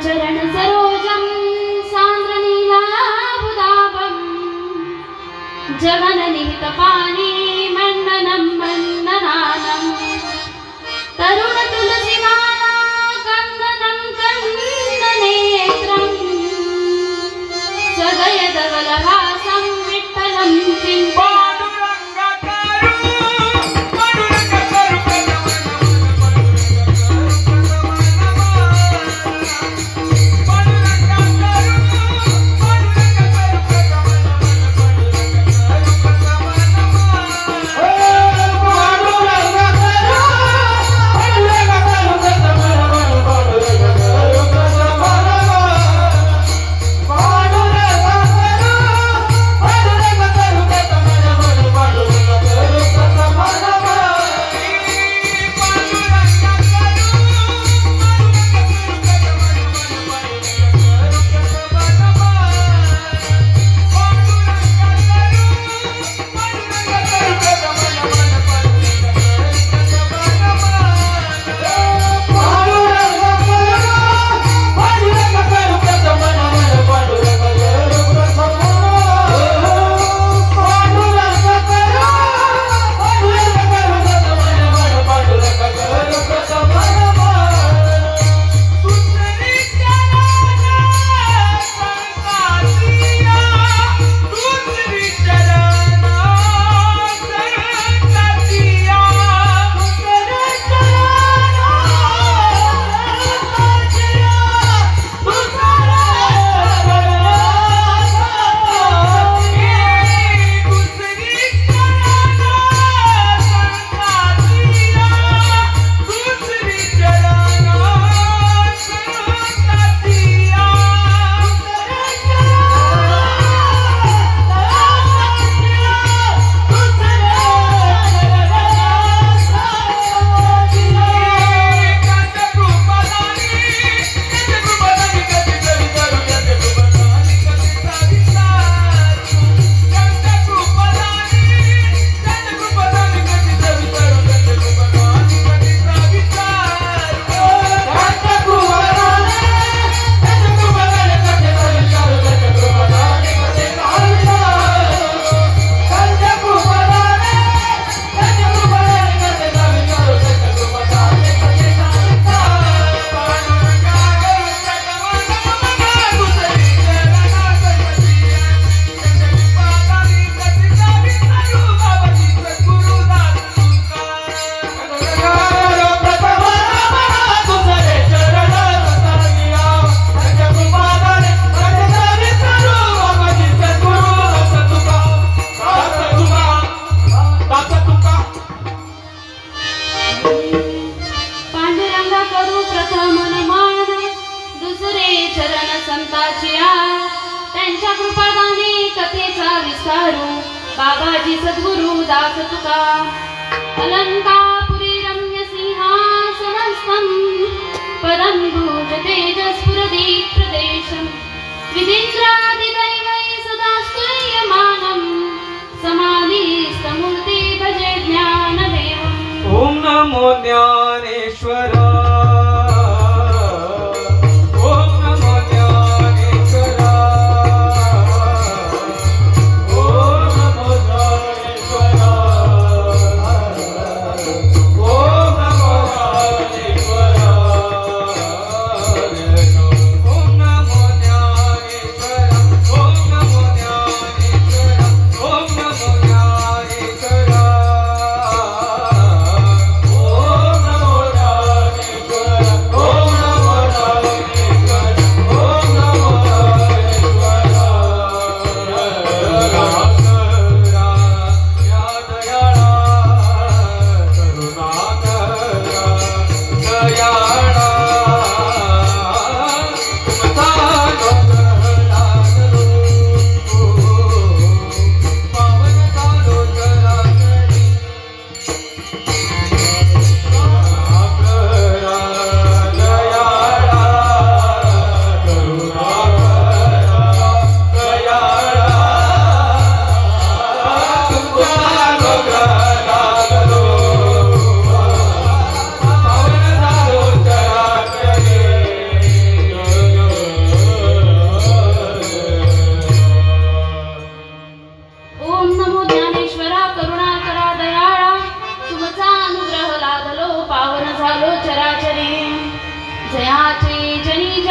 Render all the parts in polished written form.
चरण सरोजं सान्द्रनीलाबुदाभं जगन्निहितपानी मण्डनं मण्डनानं तरुणतुलसीमाला कन्दनं कन्दनेत्रं सदयदवलहासं विठ्ठलं चिन्तयामि। त्यांच्या कृपादाने कथेचा विस्तारू बाबाजी सद्गुरु दास तुका अलंकापुरी रम्य सिंहासनस्थं परं भुज तेजस्फुरदीप प्रदेशं विदिन्द्रादिदैवै सदा स्तूयमानं समाधिस्थमूर्ति भजे ज्ञानदेवम्। ओम नमो ज्ञानेश्वरा।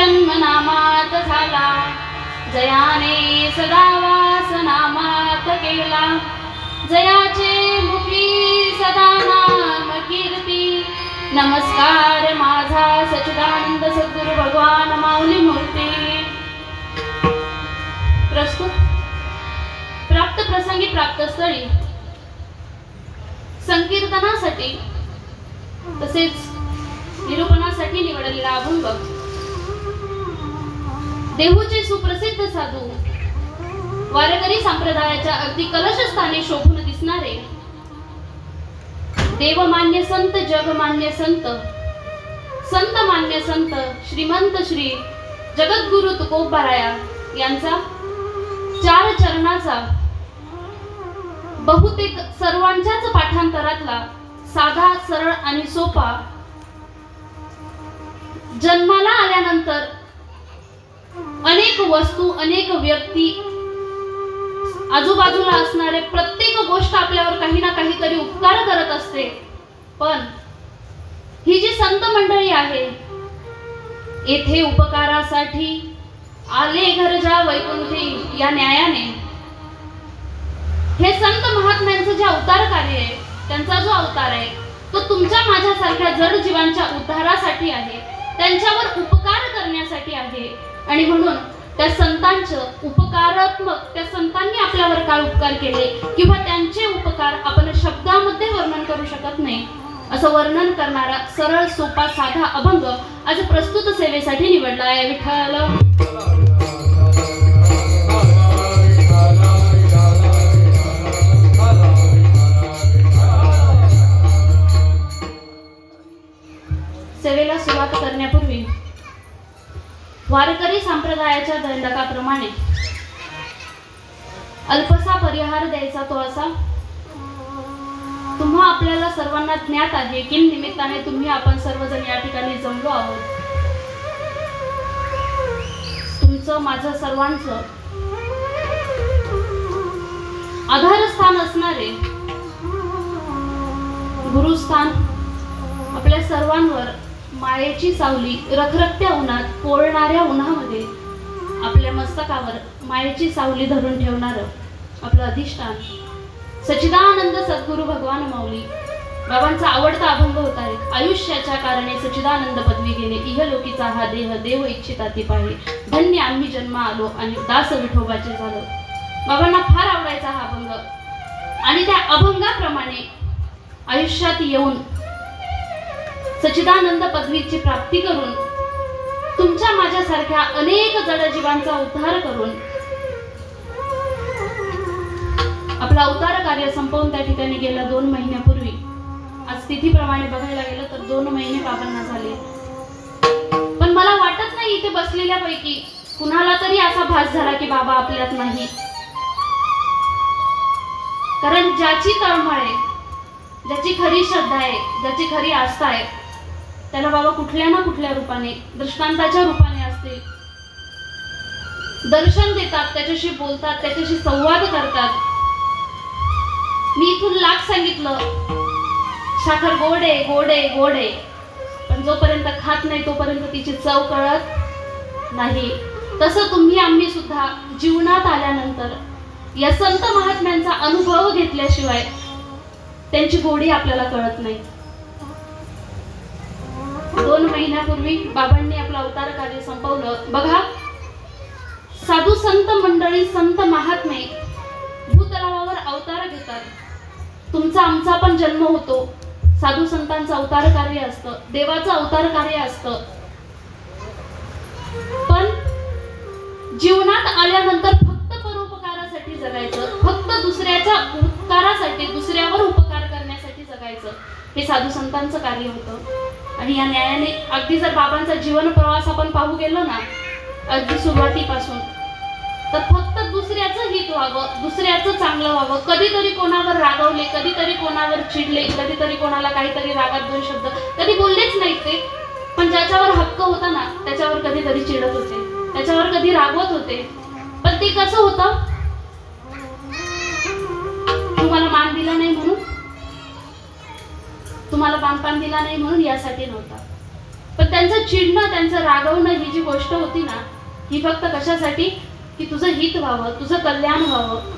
जन्म नामात झाला, जयाने सदा वास नामात केला, जयाचे मुखी सदा नाम कीर्ती. नमस्कार माझा सच्चिदानंद सद्गुरु भगवान माऊली मूर्ती. प्रस्तुत प्राप्त प्रसंगी प्राप्त स्थळी संकीर्तनासाठी तसेच निरूपणासाठी निवडलेला अभंग देहूचे सुप्रसिद्ध साधू वारकरी संप्रदायाच्या अगदी कलशस्थानी शोभून दिसणारे देवमान्य संत, जगमान्य संत, संत मान्य संत श्रीमंत श्री जगद्गुरु तुकोबाराया यांचा 4 चरणाचा बहुतेक सर्वांच्याच पाठांतरातला साधा, सरळ आणि सोपा, जन्माला आल्यानंतर अनेक वस्तू, अनेक व्यक्ती, आजूबाजूला असणारे प्रत्येक गोष्ट आपल्यावर काही ना काहीतरी उपकार करत असते. पण ही जी संत मंडळी आहे, येथे उपकारासाठी आले घरजा वैकुंठी या न्यायाने हे संत महात्म्यांचं जे अवतार कार्य आहे, त्यांचा जो अवतार आहे तो तुमच्या माझ्यासारख्या जड जीवांच्या उद्धारासाठी आहे, त्यांच्यावर उपकार करण्यासाठी आहे. आणि म्हणून त्या संतांचं उपकारात्मक, त्या संतांनी आपल्यावर काय उपकार केले किंवा त्यांचे उपकार आपण शब्दामध्ये वर्णन करू शकत नाही, असं वर्णन करणारा सरळ सोपा साधा अभंग आज प्रस्तुत सेवेसाठी निवडला आहे. विठ्ठल सेवेला सुरुवात करण्यापूर्वी वारकरी संप्रदायाच्या दंडकाप्रमाणे अल्पसा परिहार द्यायचा तो असा. तुम्हा आपल्याला सर्वांना ज्ञात आहे की निमित्ताने तुम्ही आपण सर्वजण या ठिकाणी जमलो आहोत. तुमचं माझं सर्वांचं आधारस्थान असणारे गुरुस्थान आपल्या सर्वांवर मायेची सावली रखरखत्या उन्हात, पोळणाऱ्या उन्हामध्ये आपल्या मस्तकावर मायेची सावली धरून ठेवणारं आपलं अधिष्ठान सच्चिदानंद सद्गुरु भगवान माऊली बाबांचा आवडता अभंग होता एक. आयुष्याच्या कारणे सच्चिदानंद पदवी गेले, इहलोकीचा हा देह देव इच्छिता ती पाहे, धन्य आम्ही जन्म आलो आणि दास विठोबाचे झालो. बाबांना फार आवडायचा हा अभंग आणि त्या अभंगाप्रमाणे आयुष्यात येऊन सच्चिदानंद पदवीची प्राप्ती करून तुमच्या माझ्यासारख्या अनेक जडजीवांचा उद्धार करून आपला अवतार कार्य संपवून त्या ठिकाणी गेला 2 महिन्यापूर्वी. आज तिथीप्रमाणे बघायला गेलं तर 2 महिने बाबांना झाले. पण मला वाटत नाही इथे बसलेल्यापैकी कुणाला तरी असा भास झाला की बाबा आपल्यात नाही. कारण ज्याची तळमळ आहे, ज्याची खरी श्रद्धा आहे, ज्याची खरी आस्था आहे, त्याला बाबा कुठल्या ना कुठल्या रूपाने, दृष्टांताच्या रूपाने असते, दर्शन देतात, त्याच्याशी बोलतात, त्याच्याशी संवाद करतात. मी इथून लाख सांगितलं साखर गोड आहे, गोड आहे, गोड आहे, पण जोपर्यंत खात नाही तोपर्यंत तिची चव कळत नाही. तसं तुम्ही आम्ही सुद्धा जीवनात आल्यानंतर या संत महात्म्यांचा अनुभव घेतल्याशिवाय त्यांची गोडी आपल्याला कळत नाही. 2 महिन्यापूर्वी बाबांनी आपलं अवतार कार्य संपवलं. बघा, साधू संत मंडळी, संत महात्मे भूतलावावर अवतार घेतात. तुमचा आमचा पण जन्म होतो, साधू संतांचं अवतार कार्य असतं, देवाचं अवतार कार्य असतं. पण जीवनात आल्यानंतर फक्त परोपकारासाठी जगायचं, फक्त दुसऱ्याच्या उपकारासाठी, दुसऱ्यावर उपकार करण्यासाठी जगायचं, हे साधू संतांचं कार्य होतं. आणि या न्यायाने अगदी जर बाबांचा जीवन प्रवास आपण पाहू गेलो ना, अगदी सुरुवातीपासून, तर फक्त दुसऱ्याचं हित व्हावं, दुसऱ्याचं चांगलं व्हावं. कधीतरी कोणावर रागवले, कधीतरी कोणावर चिडले, कधीतरी कोणाला काहीतरी रागात 2 शब्द कधी बोललेच नाहीत ते, पण ज्याच्यावर हक्क होता ना त्याच्यावर कधीतरी चिडत होते, त्याच्यावर कधी रागवत होते. पण ते कसं होतं, तुम्हाला मान दिला नाही म्हणून, तुम्हाला पान दिला नाही म्हणून यासाठी नव्हता. पण त्यांचं चिडणं, त्यांचं रागवणं ही जी गोष्ट होती ना, ही फक्त कशासाठी, की तुझं हित व्हावं, तुझं कल्याण व्हावं.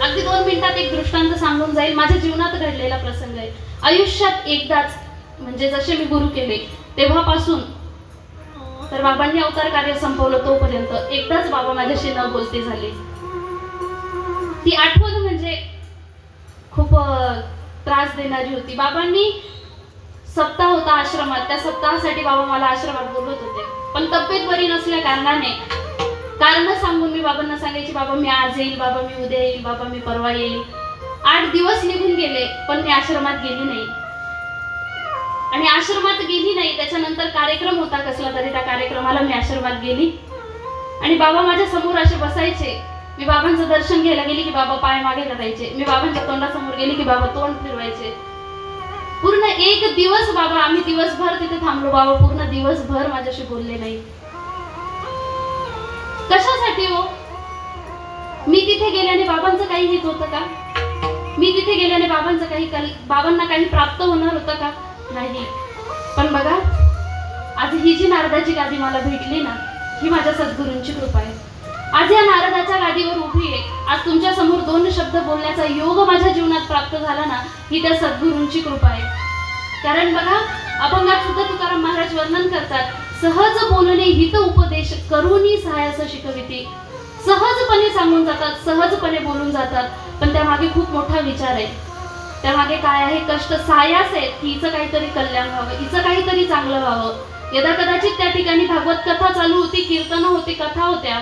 अगदी 2 मिनिटात एक दृष्टांत सांगून जाईल. माझ्या जीवनात घडलेला प्रसंग आहे. आयुष्यात एकदाच, म्हणजे जसे मी गुरु केले तेव्हापासून तर बाबांनी अवतार कार्य संपवलं तोपर्यंत एकदाच बाबा माझ्याशी न बोलते झाले. ती आठवण म्हणजे खूप त्रास देणारी होती. बाबांनी सप्ताह होता आश्रमात, त्या सप्ताहासाठी बाबा मला आश्रमात बोलवत होते. पण तब्येत बरी नसल्या कारणाने कारण सांगून मी बाबांना सांगायची, बाबा मी आज येईल, बाबा मी उद्या येईल, बाबा मी परवा येईल. 8 दिवस निघून गेले पण मी आश्रमात गेली नाही. आणि आश्रमात गेली नाही, त्याच्यानंतर कार्यक्रम होता कसला तरी, त्या कार्यक्रमाला मी आश्रमात गेली आणि बाबा माझ्या समोर असे बसायचे. मी बाबांचं दर्शन घ्यायला गेली की बाबा पाय मागे करायचे. मी बाबांच्या तोंडासमोर गेली की बाबा तोंड फिरवायचे. पूर्ण 1 दिवस बाबा, आम्ही दिवसभर तिथे थांबलो. बाबा पूर्ण दिवसभर माझ्याशी बोलले नाही. कशासाठी हो? मी तिथे गेल्याने बाबांचं काही हित होतं का? मी तिथे गेल्याने बाबांना काही प्राप्त होणार होतं का? नाही. पण बघा, आज ही जी नारदाची गादी मला भेटली ना, ही माझ्या सद्गुरूंची कृपा आहे. आज या नारदाच्या गादीवर उभी आहे. आज तुमच्या समोर 2 शब्द बोलण्याचा योग माझ्या जीवनात प्राप्त झाला ना, ही त्या सद्गुरूंची कृपा आहे. कारण बघा, अभंगात सुद्धा तुकाराम महाराज वर्णन करतात, सहज बोलणे हित उपदेश करूनी सहायस शिकविती. सहजपणे सांगून जातात, सहजपणे बोलून जातात, पण त्यामागे खूप मोठा विचार आहे. त्यामागे काय आहे? कष्ट, सायास आहे की हिचं काहीतरी कल्याण व्हावं, हिचं काहीतरी चांगलं व्हावं. यदा कदाचित त्या ठिकाणी भागवत कथा चालू होती, कीर्तनं होती, कथा होत्या,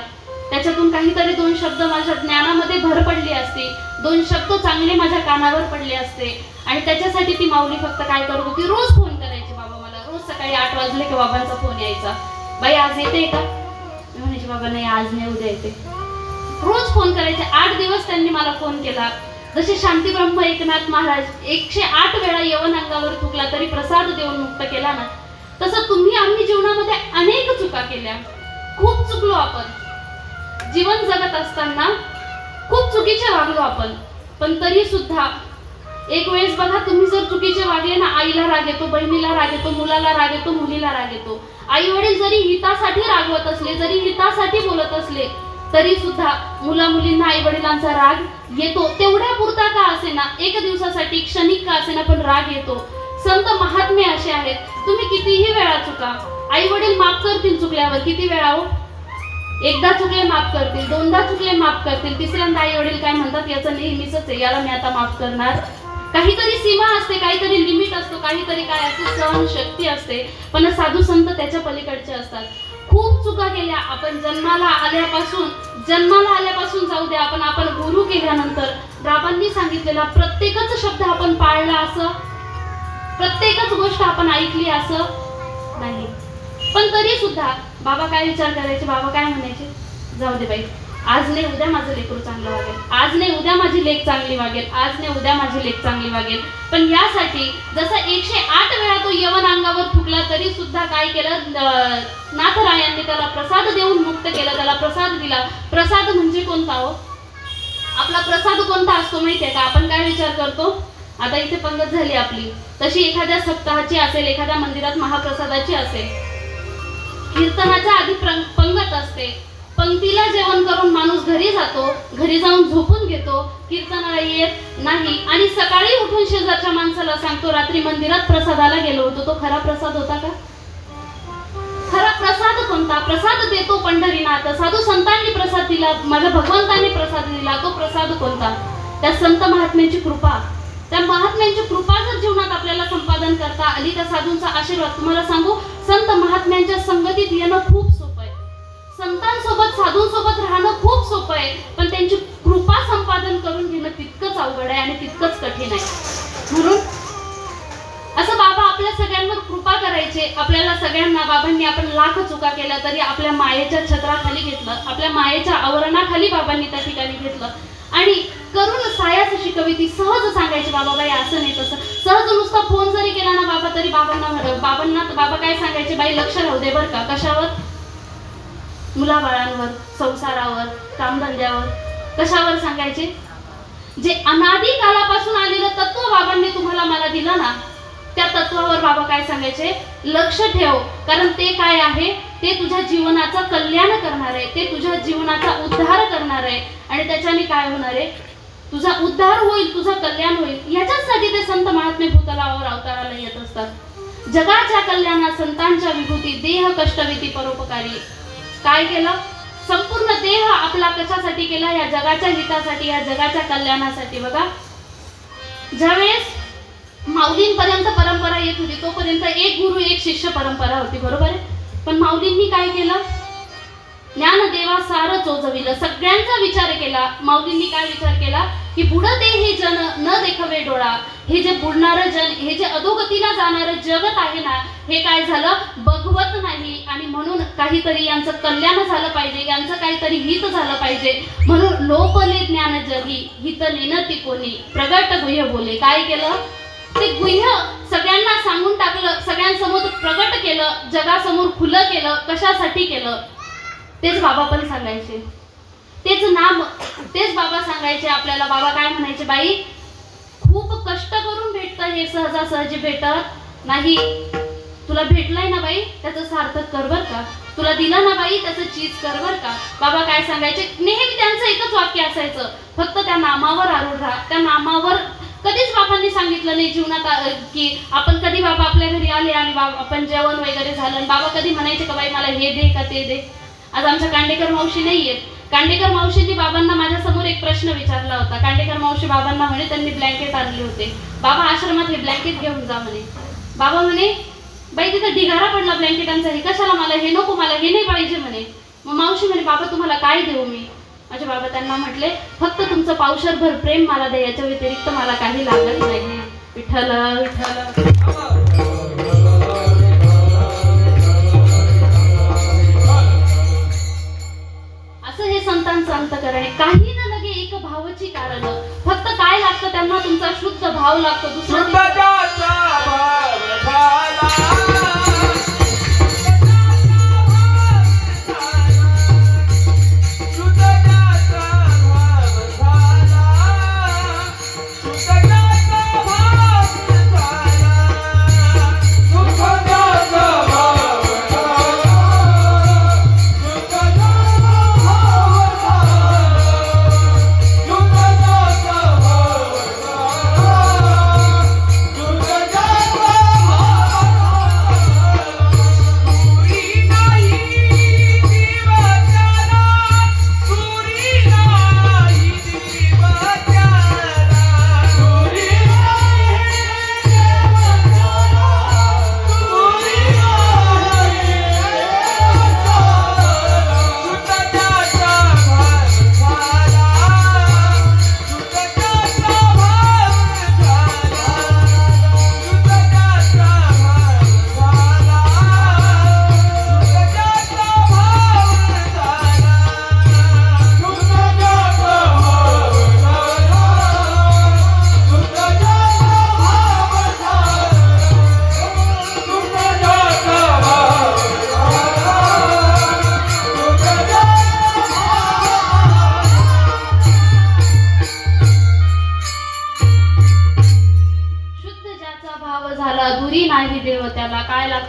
त्याच्यातून काहीतरी 2 शब्द माझ्या ज्ञानामध्ये भर पडली असती, 2 शब्द चांगले माझ्या कानावर पडले असते. आणि त्याच्यासाठी ती माऊली फक्त काय करत होती, रोज फोन करायची बाबा मला. रोज सकाळी 8 वाजले की बाबांचा फोन यायचा, बाई आज येते का? मी म्हणायची बाबा नाही, आज नाही, उद्या येते. रोज फोन करायचे. 8 दिवस त्यांनी मला फोन केला. जसे शांती ब्रह्म एकनाथ महाराज 108 वेळा यवन अंगावर थुकला तरी प्रसाद देऊन मुक्त केला ना, तसं तुम्ही आम्ही जीवनामध्ये अनेक चुका केल्या. खूप चुकलो आपण. जीवन जगत असताना खूप चुकीचे वागलो आपण. पण तरी सुद्धा एक वेळेस बघा, तुम्ही जर चुकीचे वागले ना, आईला राग येतो, बहिणीला राग येतो, मुलाला राग येतो, मुलीला राग येतो. आई वडील जरी हितासाठी रागवत असले, जरी हितासाठी बोलत असले, तरी सुद्धा मुला मुलींना आई वडिलांचा राग येतो. तेवढ्या पुरता का असेना, 1 दिवसासाठी, क्षणिक का असेना, पण राग येतो. संत महात्मे असे आहेत, तुम्ही कितीही वेळा चुका, आई वडील माफ करतील चुकल्यावर. किती वेळा हो? एकदा चुकले माफ करतील, 2दा चुकले माफ करतील, 3ऱ्यांदा आई वडील काय म्हणतात, याचं नेहमीच आहे, याला मी आता माफ करणार. काहीतरी सीमा असते, काहीतरी लिमिट असतो, काहीतरी काय असते, सहन शक्ती असते. पण साधू संत त्याच्या पलीकडचे असतात. खूप चुका केल्या आपण. जन्माला आल्यापासून जाऊ द्या, आपण गुरु केल्यानंतर बाबांनी सांगितलेला प्रत्येकच शब्द आपण पाळला असं, प्रत्येकच गोष्ट आपण ऐकली असं नाही. पण तरी सुद्धा बाबा काय विचार करायचे, बाबा काय म्हणायचे, जाऊ दे बाई, आज नाही उद्या माझं लेकरू चांगलं वागेल, आज नाही उद्या माझी लेक चांगली वागेल, आज नाही उद्या माझी लेक चांगली वागेल. पण यासाठी जसं 108 वेळा तो यवन अंगावर थुकला तरी सुद्धा काय केलं, नाथरायांनी त्याला प्रसाद देऊन मुक्त केलं, त्याला प्रसाद दिला. प्रसाद म्हणजे कोणता हो? आपला प्रसाद कोणता असतो माहितीये का? आपण काय विचार करतो, आता इथे पंगत झाली आपली, तशी एखाद्या सप्ताहाची असेल, एखाद्या मंदिरात महाप्रसादाची असेल, कीर्तनाच्या आधी पंगत असते, पंक्तीला जेवण करून माणूस घरी जातो, घरी जाऊन झोपून घेतो, कीर्तनाला येत नाही आणि सकाळी उठून शेजारच्या माणसाला सांगतो रात्री मंदिरात प्रसादाला गेलो होतो. तो खरा प्रसाद होता का? खरा प्रसाद कोणता? प्रसाद देतो पंढरीनाथ, साधू संतांनी प्रसाद दिला, माझ्या भगवंतांनी प्रसाद दिला, तो प्रसाद कोणता? त्या संत महात्म्यांची कृपा. त्या महात्म्यांची कृपा जर जीवनात आपल्याला संपादन करता आली, त्या साधूंचा आशीर्वाद, तुम्हाला सांगू, संत महात्म्यांच्या संगतीत येणं खूप सोपं आहे. संतांसोबत, साधूंसोबत राहणं खूप सोपं आहे, पण त्यांची कृपा संपादन करून घेणं तितकंच अवघड आहे आणि तितकंच कठीण आहे. म्हणून असं बाबा आपल्या सगळ्यांवर कृपा करायचे. आपल्याला सगळ्यांना, बाबांनी आपण लाख चुका केल्या तरी आपल्या मायेच्या छत्राखाली घेतलं, आपल्या मायेच्या आवरणाखाली बाबांनी त्या ठिकाणी घेतलं आणि करून सायास शिकविती. सहज सांगायचे, बाबा बाई असं नाही तसं. सहज नुसता फोन जरी केला ना बाबा, तरी बाबांना बाबा काय सांगायचे, बाई लक्ष राहू दे बरं का. कशावर? मुलाबाळांवर, संसारावर, कामधंद्यावर. कशावर सांगायचे? जे अनादी कालापासून आलेलं तत्व बाबांनी तुम्हाला मला दिलं ना, त्या तत्वावर बाबा काय काय सांगायचे, लक्ष ठेव, कारण ते काय आहे, ते तुझ्या जीवनाचं कल्याण करणार आहे, ते तुझ्या जीवनाचा उद्धार करणार आहे आणि त्याच्याने काय होणार आहे, तुझा उद्धार होईल, तुझं कल्याण होईल. याच्यासाठी ते संत महात्मे भूतलावर अवताराला येत असतात. जगाच्या कल्याणा संतांच्या विभूती, देह कष्टविती परोपकारी. काय केलं, संपूर्ण देह आपला कशासाठी केला, या जगाच्या हितासाठी, या जगाच्या कल्याणासाठी. बघा, ज्यावेळेस माऊलींपर्यंत परंपरा येत होती तोपर्यंत एक गुरु एक शिष्य परंपरा होती, बरोबर आहे. पण माऊलींनी काय केलं, ज्ञानदेवा सार चोचविलं, सगळ्यांचा विचार केला. माऊलींनी काय विचार केला की बुडते हे जन न देखवे डोळा, हे जे बुडणारं जन, हे जे अधोगतीला जाणारं जगत आहे ना, हे काय झालं, बघवत नाही आणि म्हणून काहीतरी यांचं कल्याण झालं पाहिजे, यांचं काहीतरी हित झालं पाहिजे, म्हणून लोपले ज्ञान जगी हित नेनती कोणी प्रगट गुह्य बोले. काय केलं, ते गुह्य सगळ्यांना सांगून टाकलं, सगळ्यांसमोर प्रगट केलं, जगासमोर खुलं केलं. कशासाठी केलं, तेच बाबा पण सांगायचे, तेच बाबा सांगायचे आपल्याला. बाबा काय म्हणायचे, बाई खूप कष्ट करून भेटतं हे, सहजासहजी भेटत नाही. तुला भेटलंय ना बाई, त्याचं सार्थक कर बर का, तुला दिलं ना बाई, त्याचं चीज कर बर का. बाबा काय सांगायचे, नेहमी त्यांचं एकच वाक्य असायचं, फक्त त्या नामावर आरूढ राहा. त्या नामावर कधीच बाबांनी सांगितलं नाही जीवनात की आपण कधी बाबा आपल्या घरी आले आणि बाबा आपण जेवण वगैरे झालं, बाबा कधी म्हणायचे का बाई मला हे दे का ते दे. आज आमच्या कांडेकर मावशी नाहीयेत. कांडेकर मावशींनी बाबांना माझ्या समोर एक प्रश्न विचारला होता. कांडेकर मावशी बाबांना म्हणे, त्यांनी ब्लँकेट आणले होते, बाबा आश्रमात हे ब्लँकेट घेऊन जा म्हणे. बाबा म्हणे, बाई तिथं ढिगारा पडला ब्लँकेटांचा, हे कशाला, मला हे नको, मला हे नाही पाहिजे म्हणे. मग मावशी म्हणे, बाबा तुम्हाला काय देऊ मी. माझे बाबा त्यांना म्हटले, फक्त तुमचं पावशरभर प्रेम मला द्या, याच्या व्यतिरिक्त मला काही लागत नाही. विठ्ठल विठ्ठल. हे संतांचं अंतकरण आहे. काही न लगे एक भावाची कारण, फक्त काय लागतं त्यांना, तुमचा शुद्ध भाव लागतो. दुसरं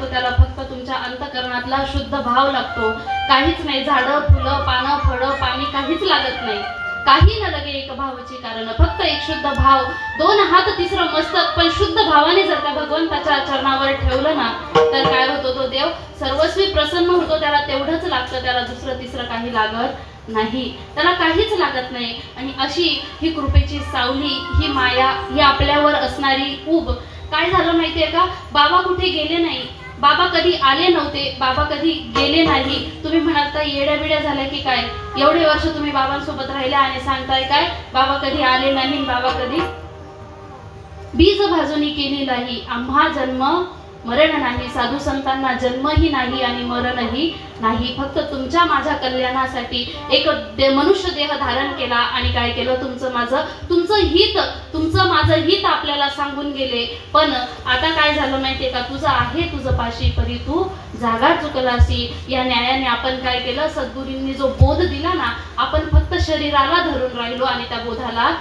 त्याला फक्त तुमच्या अंतःकरणातला शुद्ध भाव लागतो. काहीच नाही, झाडं फुलं पानं फळं पाणी काहीच लागत नाही. काही न लगे एक भावाची कारण, फक्त एक शुद्ध भाव. दोन हात तिसरं मस्तक, पण शुद्ध भावाने जर का भगवंताच्या चरणावर ठेवलं ना, तर काय होतो, तो देव सर्वस्वी प्रसन्न होतो. त्याला तेवढंच लागतं, त्याला दुसरं तिसरं काही लागत नाही, त्याला काहीच लागत नाही. आणि अशी ही कृपेची सावली, ही माया, ही आपल्यावर असणारी ऊब. काय झालं माहितीये का, बाबा कुठे गेले नाही, बाबा कधी आले नव्हते, बाबा कधी गेले नाही. तुम्ही म्हणाल तर येड्या बिड्या झाल्या की काय, एवढे वर्ष तुम्ही बाबांसोबत राहिले आणि सांगताय काय बाबा कधी आले नाही, बाबा कधी. बीज भाजूनी केली नाही आम्हा जन्म मरण नाही. साधू संतांना जन्मही नाही आणि मरणही नाही, फक्त तुमच्या माझ्या कल्याणासाठी एक मनुष्य देह धारण केला आणि काय केलं, तुमचं हित, तुमचं माझं हित आपल्याला सांगून गेले. पण आता काय झालं माहितीये का, तुझं आहे तुझं पाशी परी तू जागा चुकलासी. या न्यायाने आपण काय केलं, सद्गुरूंनी जो बोध दिला ना, आपण फक्त शरीराला धरून राहिलो आणि त्या बोधाला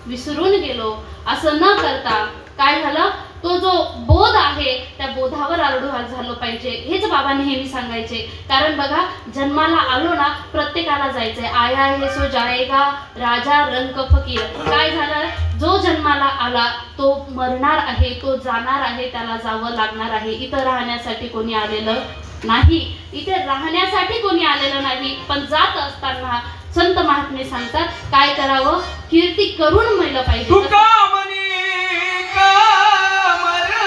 विसरून गेलो. असं न करता काय झालं, तो जो बोध आहे त्या बोधावर पाहिजे, हेच बाबा नेहमी सांगायचे. कारण बघा, जन्माला आलो ना, प्रत्येकाला जायचंय. आया है सो जाएगा, राजा रंक फकीर. काय झालं, जो जन्माला आला तो मरणार आहे, तो जाणार आहे, त्याला जावं लागणार आहे. इथं राहण्यासाठी कोणी आलेलं नाही, इथे राहण्यासाठी कोणी आलेलं नाही. पण जात असताना संत महात्मे सांगतात काय करावं, कीर्ती करून मेलं पाहिजे. तुका म्हणे का मरणी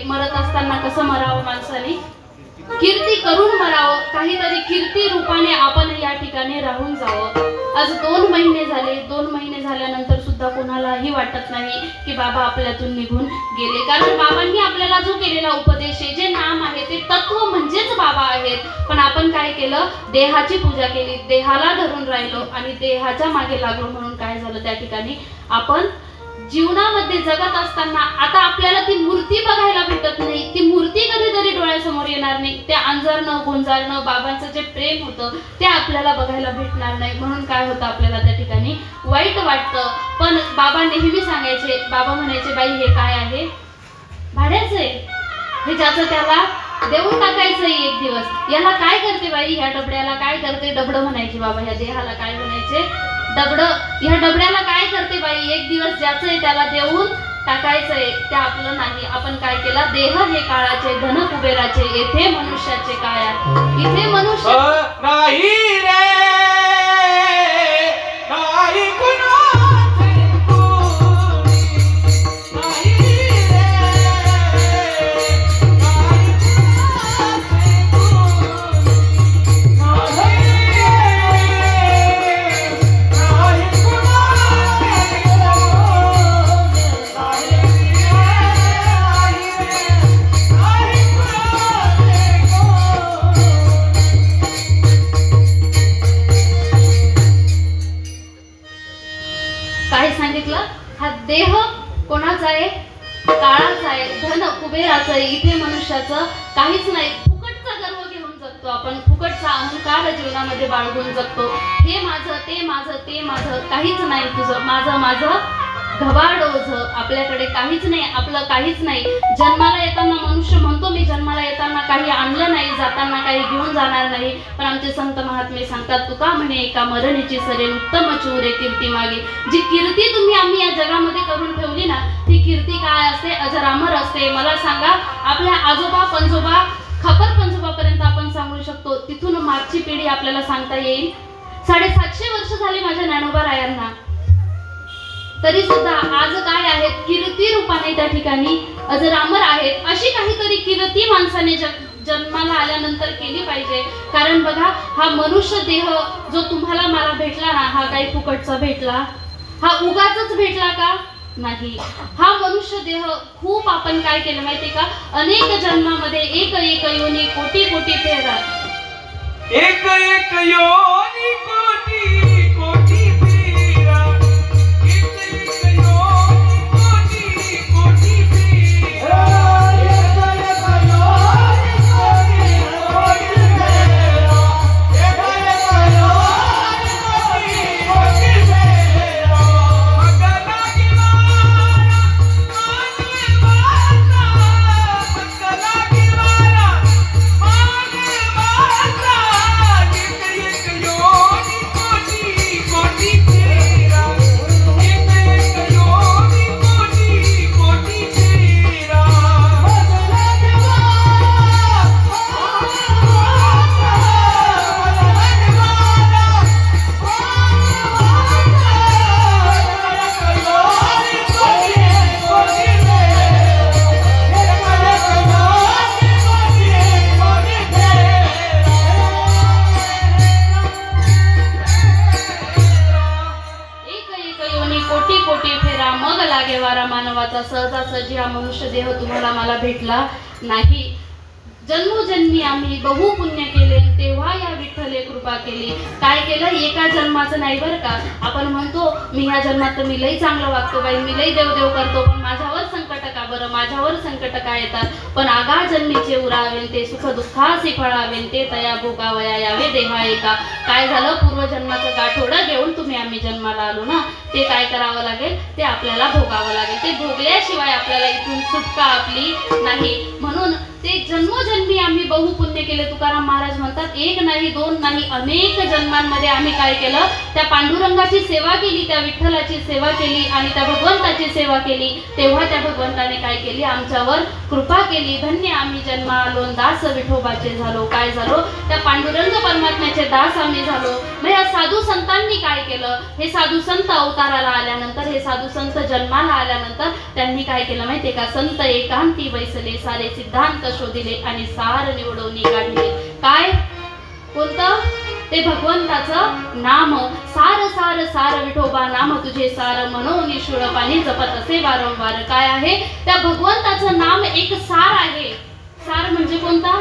मरत असताना कसं मरावं माणसाने, कीर्ती करून मरावं. काहीतरी कीर्ती रूपाने आपण या ठिकाणी राहून जावं. आज 2 महिने झाले, 2 महिने झाल्यानंतर सुद्धा कोणालाही वाटत नाही की बाबा आपल्यातून निघून गेले. कारण बाबांनी आपल्याला जो केलेला उपदेश आहे, जे नाम आहे, ते तत्व म्हणजेच बाबा आहेत. पण आपण काय केलं, देहाची पूजा केली, देहाला धरून राहिलो आणि देहाच्या मागे लागलो. म्हणून काय झालं, त्या ठिकाणी आपण जीवनामध्ये जगत असताना आता आपल्याला ती मूर्ती बघायला भेटत नाही. ती मूर्ती कधीतरी डोळ्यासमोर येणार नाही. त्या अंजारणं गोंजारणं बाबांचं जे प्रेम होतं ते आपल्याला बघायला भेटणार नाही. म्हणून काय होतं, आपल्याला त्या ठिकाणी वाईट वाटतं. पण बाबा नेहमी सांगायचे, बाबा म्हणायचे, बाई हे काय आहे, भाड्याचं आहे, हे ज्याचं त्याला देऊन टाकायचं एक दिवस. याला काय करते बाई, ह्या डबड्याला काय करते, डबडं म्हणायचे बाबा. ह्या देहाला काय म्हणायचे, डबडं. ह्या डबड्याला काय करते बाई, एक दिवस ज्याचं आहे त्याला देऊन टाकायचंय, ते आपलं नाही. आपण काय केलं, देह हे काळाचे, धन कुबेराचे, येथे मनुष्याचे काय आहे, इथे मनुष्य नाही रे, नाही कुणाचे कोणी, नाही रे, नाही कुणाचे कोणी, नाही हा देह कोणाचा आहे, काळाचा आहे, धन कुबेराचं आहे, इथे मनुष्याचं काहीच नाही. फुकटचा गर्व घेऊन जगतो आपण, फुकटचा अहंकार जीवनामध्ये बाळगून जगतो. हे माझं, ते माझं, ते माझं, काहीच नाही तुझं, माझं माझं घबाडोझ. आपल्याकडे काहीच नाही, आपलं काहीच नाही. जन्माला येताना मनुष्य म्हणतो मी जन्माला येताना काही आणलं नाही, जाताना काही घेऊन जाणार नाही. पण आमचे संत महात्मे सांगतात, तुका म्हणे एका मरणीची सरे, उत्तम चूरे कीर्ती मागे. जी कीर्ती तुम्ही आम्ही या जगामध्ये करून ठेवली ना, ती कीर्ती काय असते, अजरामर असते. मला सांगा, आपल्या आजोबा पंजोबा, खपर पंजोबापर्यंत आपण सांगू शकतो, तिथून मागची पिढी आपल्याला सांगता येईल. 750 वर्ष झाली माझ्या ज्ञानोबा रायांना, तरी सुद्धा आज काय आहेत, कीर्ती रूपाने त्या ठिकाणी अजरामर आहेत. अशी काहीतरी कीर्ती माणसाने जन्माला आल्यानंतर केली पाहिजे. कारण बघा, हा मनुष्य देह जो तुम्हाला मला भेटला ना, हा काही फुकटचा भेटला, हा उगाचच भेटला का? नाही. हा मनुष्य देह खूप आपण काय केलं माहिती का, अनेक जन्मामध्ये एक एक योनी कोटी कोटी फेरा, एक एक योनी कोटी कोटी फेरा, एक एक योनी कोटी कोटी फेरा, एक एक योनी कोटी कोटी फेरा, एक एक योनी कोटी कोटी फेरा. मंगला गिवारा मागे वाचा, मंगला गिवारा मागे वाचा, एक एक योनी कोटी कोटी फेरा, एक एक योनी कोटी कोटी फेरा. मंगला गिवारा एक एक योनी कोटी कोटी फेरा, मग लागे वारा मानवाचा. सहजासहजी हा मनुष्य देह तुम्हाला मला भेटला नाही. जन्मोजन्मी आम्ही बहु पुण्य केले, तेव्हा या विठ्ठले कृपा केली. काय केलं, एका जन्माचं नाही बरं का. आपण म्हणतो मी ह्या जन्मात तर मी लई चांगलं वागतो बाई, मी लई देवदेव करतो, पण माझ्यावर संकट का बरं, माझ्यावर संकट का येतात. पण आगा जन्मीचे उरावेन ते सुख दुःखासी फळावेन, ते तया भोगावया यावे देहा एका. काय झालं, पूर्वजन्माचं गाठोडं घेऊन तुम्ही आम्ही जन्माला आलो ना, ते काय करावं लागेल, ते आपल्याला भोगावं लागेल. ते भोगल्याशिवाय आपल्याला इथून सुटका आपली नाही. म्हणून ते जन्मोजन्मी आम्ही बहु पुण्य केले. तुकाराम महाराज म्हणतात एक नाही दोन नाही अनेक जन्मांमध्ये आम्ही काय केलं, त्या पांडुरंगाची सेवा केली, त्या विठ्ठलाची सेवा केली आणि त्या भगवंताची सेवा केली. तेव्हा त्या भगवंताने काय केली, आमच्यावर कृपा केली. धन्य आम्ही जन्म आलो, दास विठोबाचे झालो. काय झालो, त्या पांडुरंग परमात्म्याचे दास आम्ही झालो. मग या साधू संतांनी काय केलं, हे साधू संत अवताराला आल्यानंतर, हे साधू संत जन्माला आल्यानंतर त्यांनी काय केलं माहितीये का, संत एकांती बैसले, सारे सिद्धांत शोधिले आणि सार निवडवणी काढले. काय, कोणतं, ते भगवंताचं नाम. सार सार सार विठोबा नाम तुझे सार, म्हणून निशुळ पाणी जपत असे वारंवार. काय आहे, त्या भगवंताचं नाम एक सार आहे. सार म्हणजे कोणता,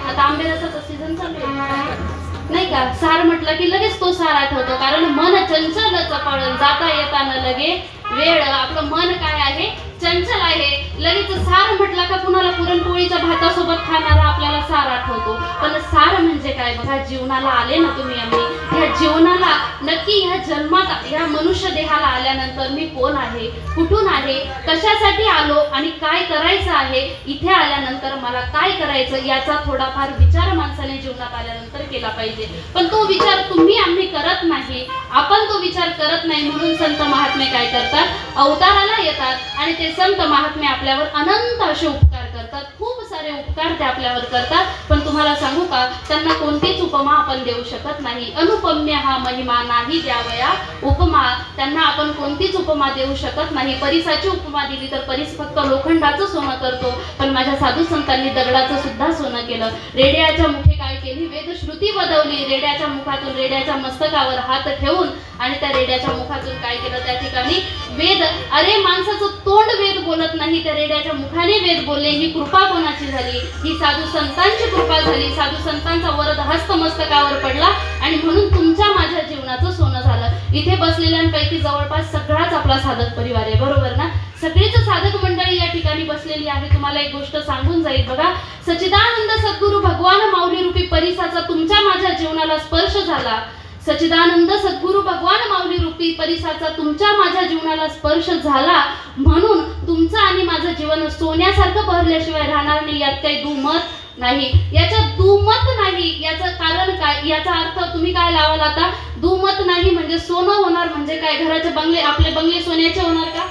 आता आंबेरसाचा सीझन चालू आहे नाही का. सार म्हटलं की लगेच तो सार आठवतो, कारण मन चंचल चपळण, जाता येताना लगे वेळ. आपलं मन काय आहे, चंचल आहे. लगेच सार म्हटलं का कुणाला पुरणपोळीच्या भातासोबत खाणारा आपल्याला सार आठवतो. पण सार म्हणजे काय बघा, जीवनाला आले ना तुम्ही आम्ही, ह्या जीवनाला नक्की ह्या जन्मात, ह्या मनुष्य देहाला आल्यानंतर मी कोण आहे, कुठून आहे, कशासाठी आलो आणि काय करायचं आहे, इथे आल्यानंतर मला काय करायचं, याचा थोडाफार विचार माणसाने जीवनात आल्यानंतर केला पाहिजे. पण तो विचार तुम्ही आम्ही करत नाही, आपण तो विचार करत नाही. म्हणून संत महात्मे काय करतात, अवताराला येतात आणि ते संत महात्मे आपल्यावर अनंत असे उपकार करतात. खूप सारे उपकार ते आपल्यावर करतात. पण तुम्हाला सांगू का, त्यांना कोणतीच उपमा आपण देऊ शकत नाही. अनुपम्य हा महिमा नाही द्यावया उपमा. त्यांना आपण कोणतीच उपमा देऊ शकत नाही. परिसाची उपमा दिली तर परिस फक्त लोखंडाचं सोनं करतो, पण माझ्या साधू संतांनी दगडाचं सुद्धा सोनं केलं. रेड्याच्या मुखे काय केली, वेदश्रुती बदवली. रेड्याच्या मुखातून, रेड्याच्या मस्तकावर हात ठेवून आणि त्या रेड्याच्या मुखातून काय केलं, त्या ठिकाणी वेद. अरे माणसाचं तोंड वेद बोलत नाही, त्या रेड्याच्या मुखाने वेद बोलले. ही कृपा कोणाची झाली, ही साधू संतांची कृपा झाली. साधू संतांचा वरद हस्त मस्तकावर पडला आणि म्हणून तुमच्या माझ्या जीवनाचं सोनं झालं. इथे बसलेल्यांपैकी जवळपास सगळाच आपला साधक परिवार आहे, बरोबर ना. सगळीच साधक मंडळी या ठिकाणी बसलेली आहे. तुम्हाला एक गोष्ट सांगून जाईल बघा, सच्चिदानंद सद्गुरू भगवान माऊली रूपी परिसाचा तुमच्या माझ्या जीवनाला स्पर्श झाला. सच्चिदानंद सद्गुरू भगवान माऊली रूपी परिसाचा तुमच्या माझ्या जीवनाला स्पर्श झाला, म्हणून तुमचं आणि माझं जीवन सोन्यासारखं बहरल्याशिवाय राहणार नाही. यात काही दुमत नाही, याच्यात दुमत नाही. याचं कारण काय, याचा अर्थ तुम्ही काय लावाल आता, दुमत नाही म्हणजे सोनं होणार म्हणजे काय, घराचे बंगले, आपले बंगले सोन्याचे होणार का,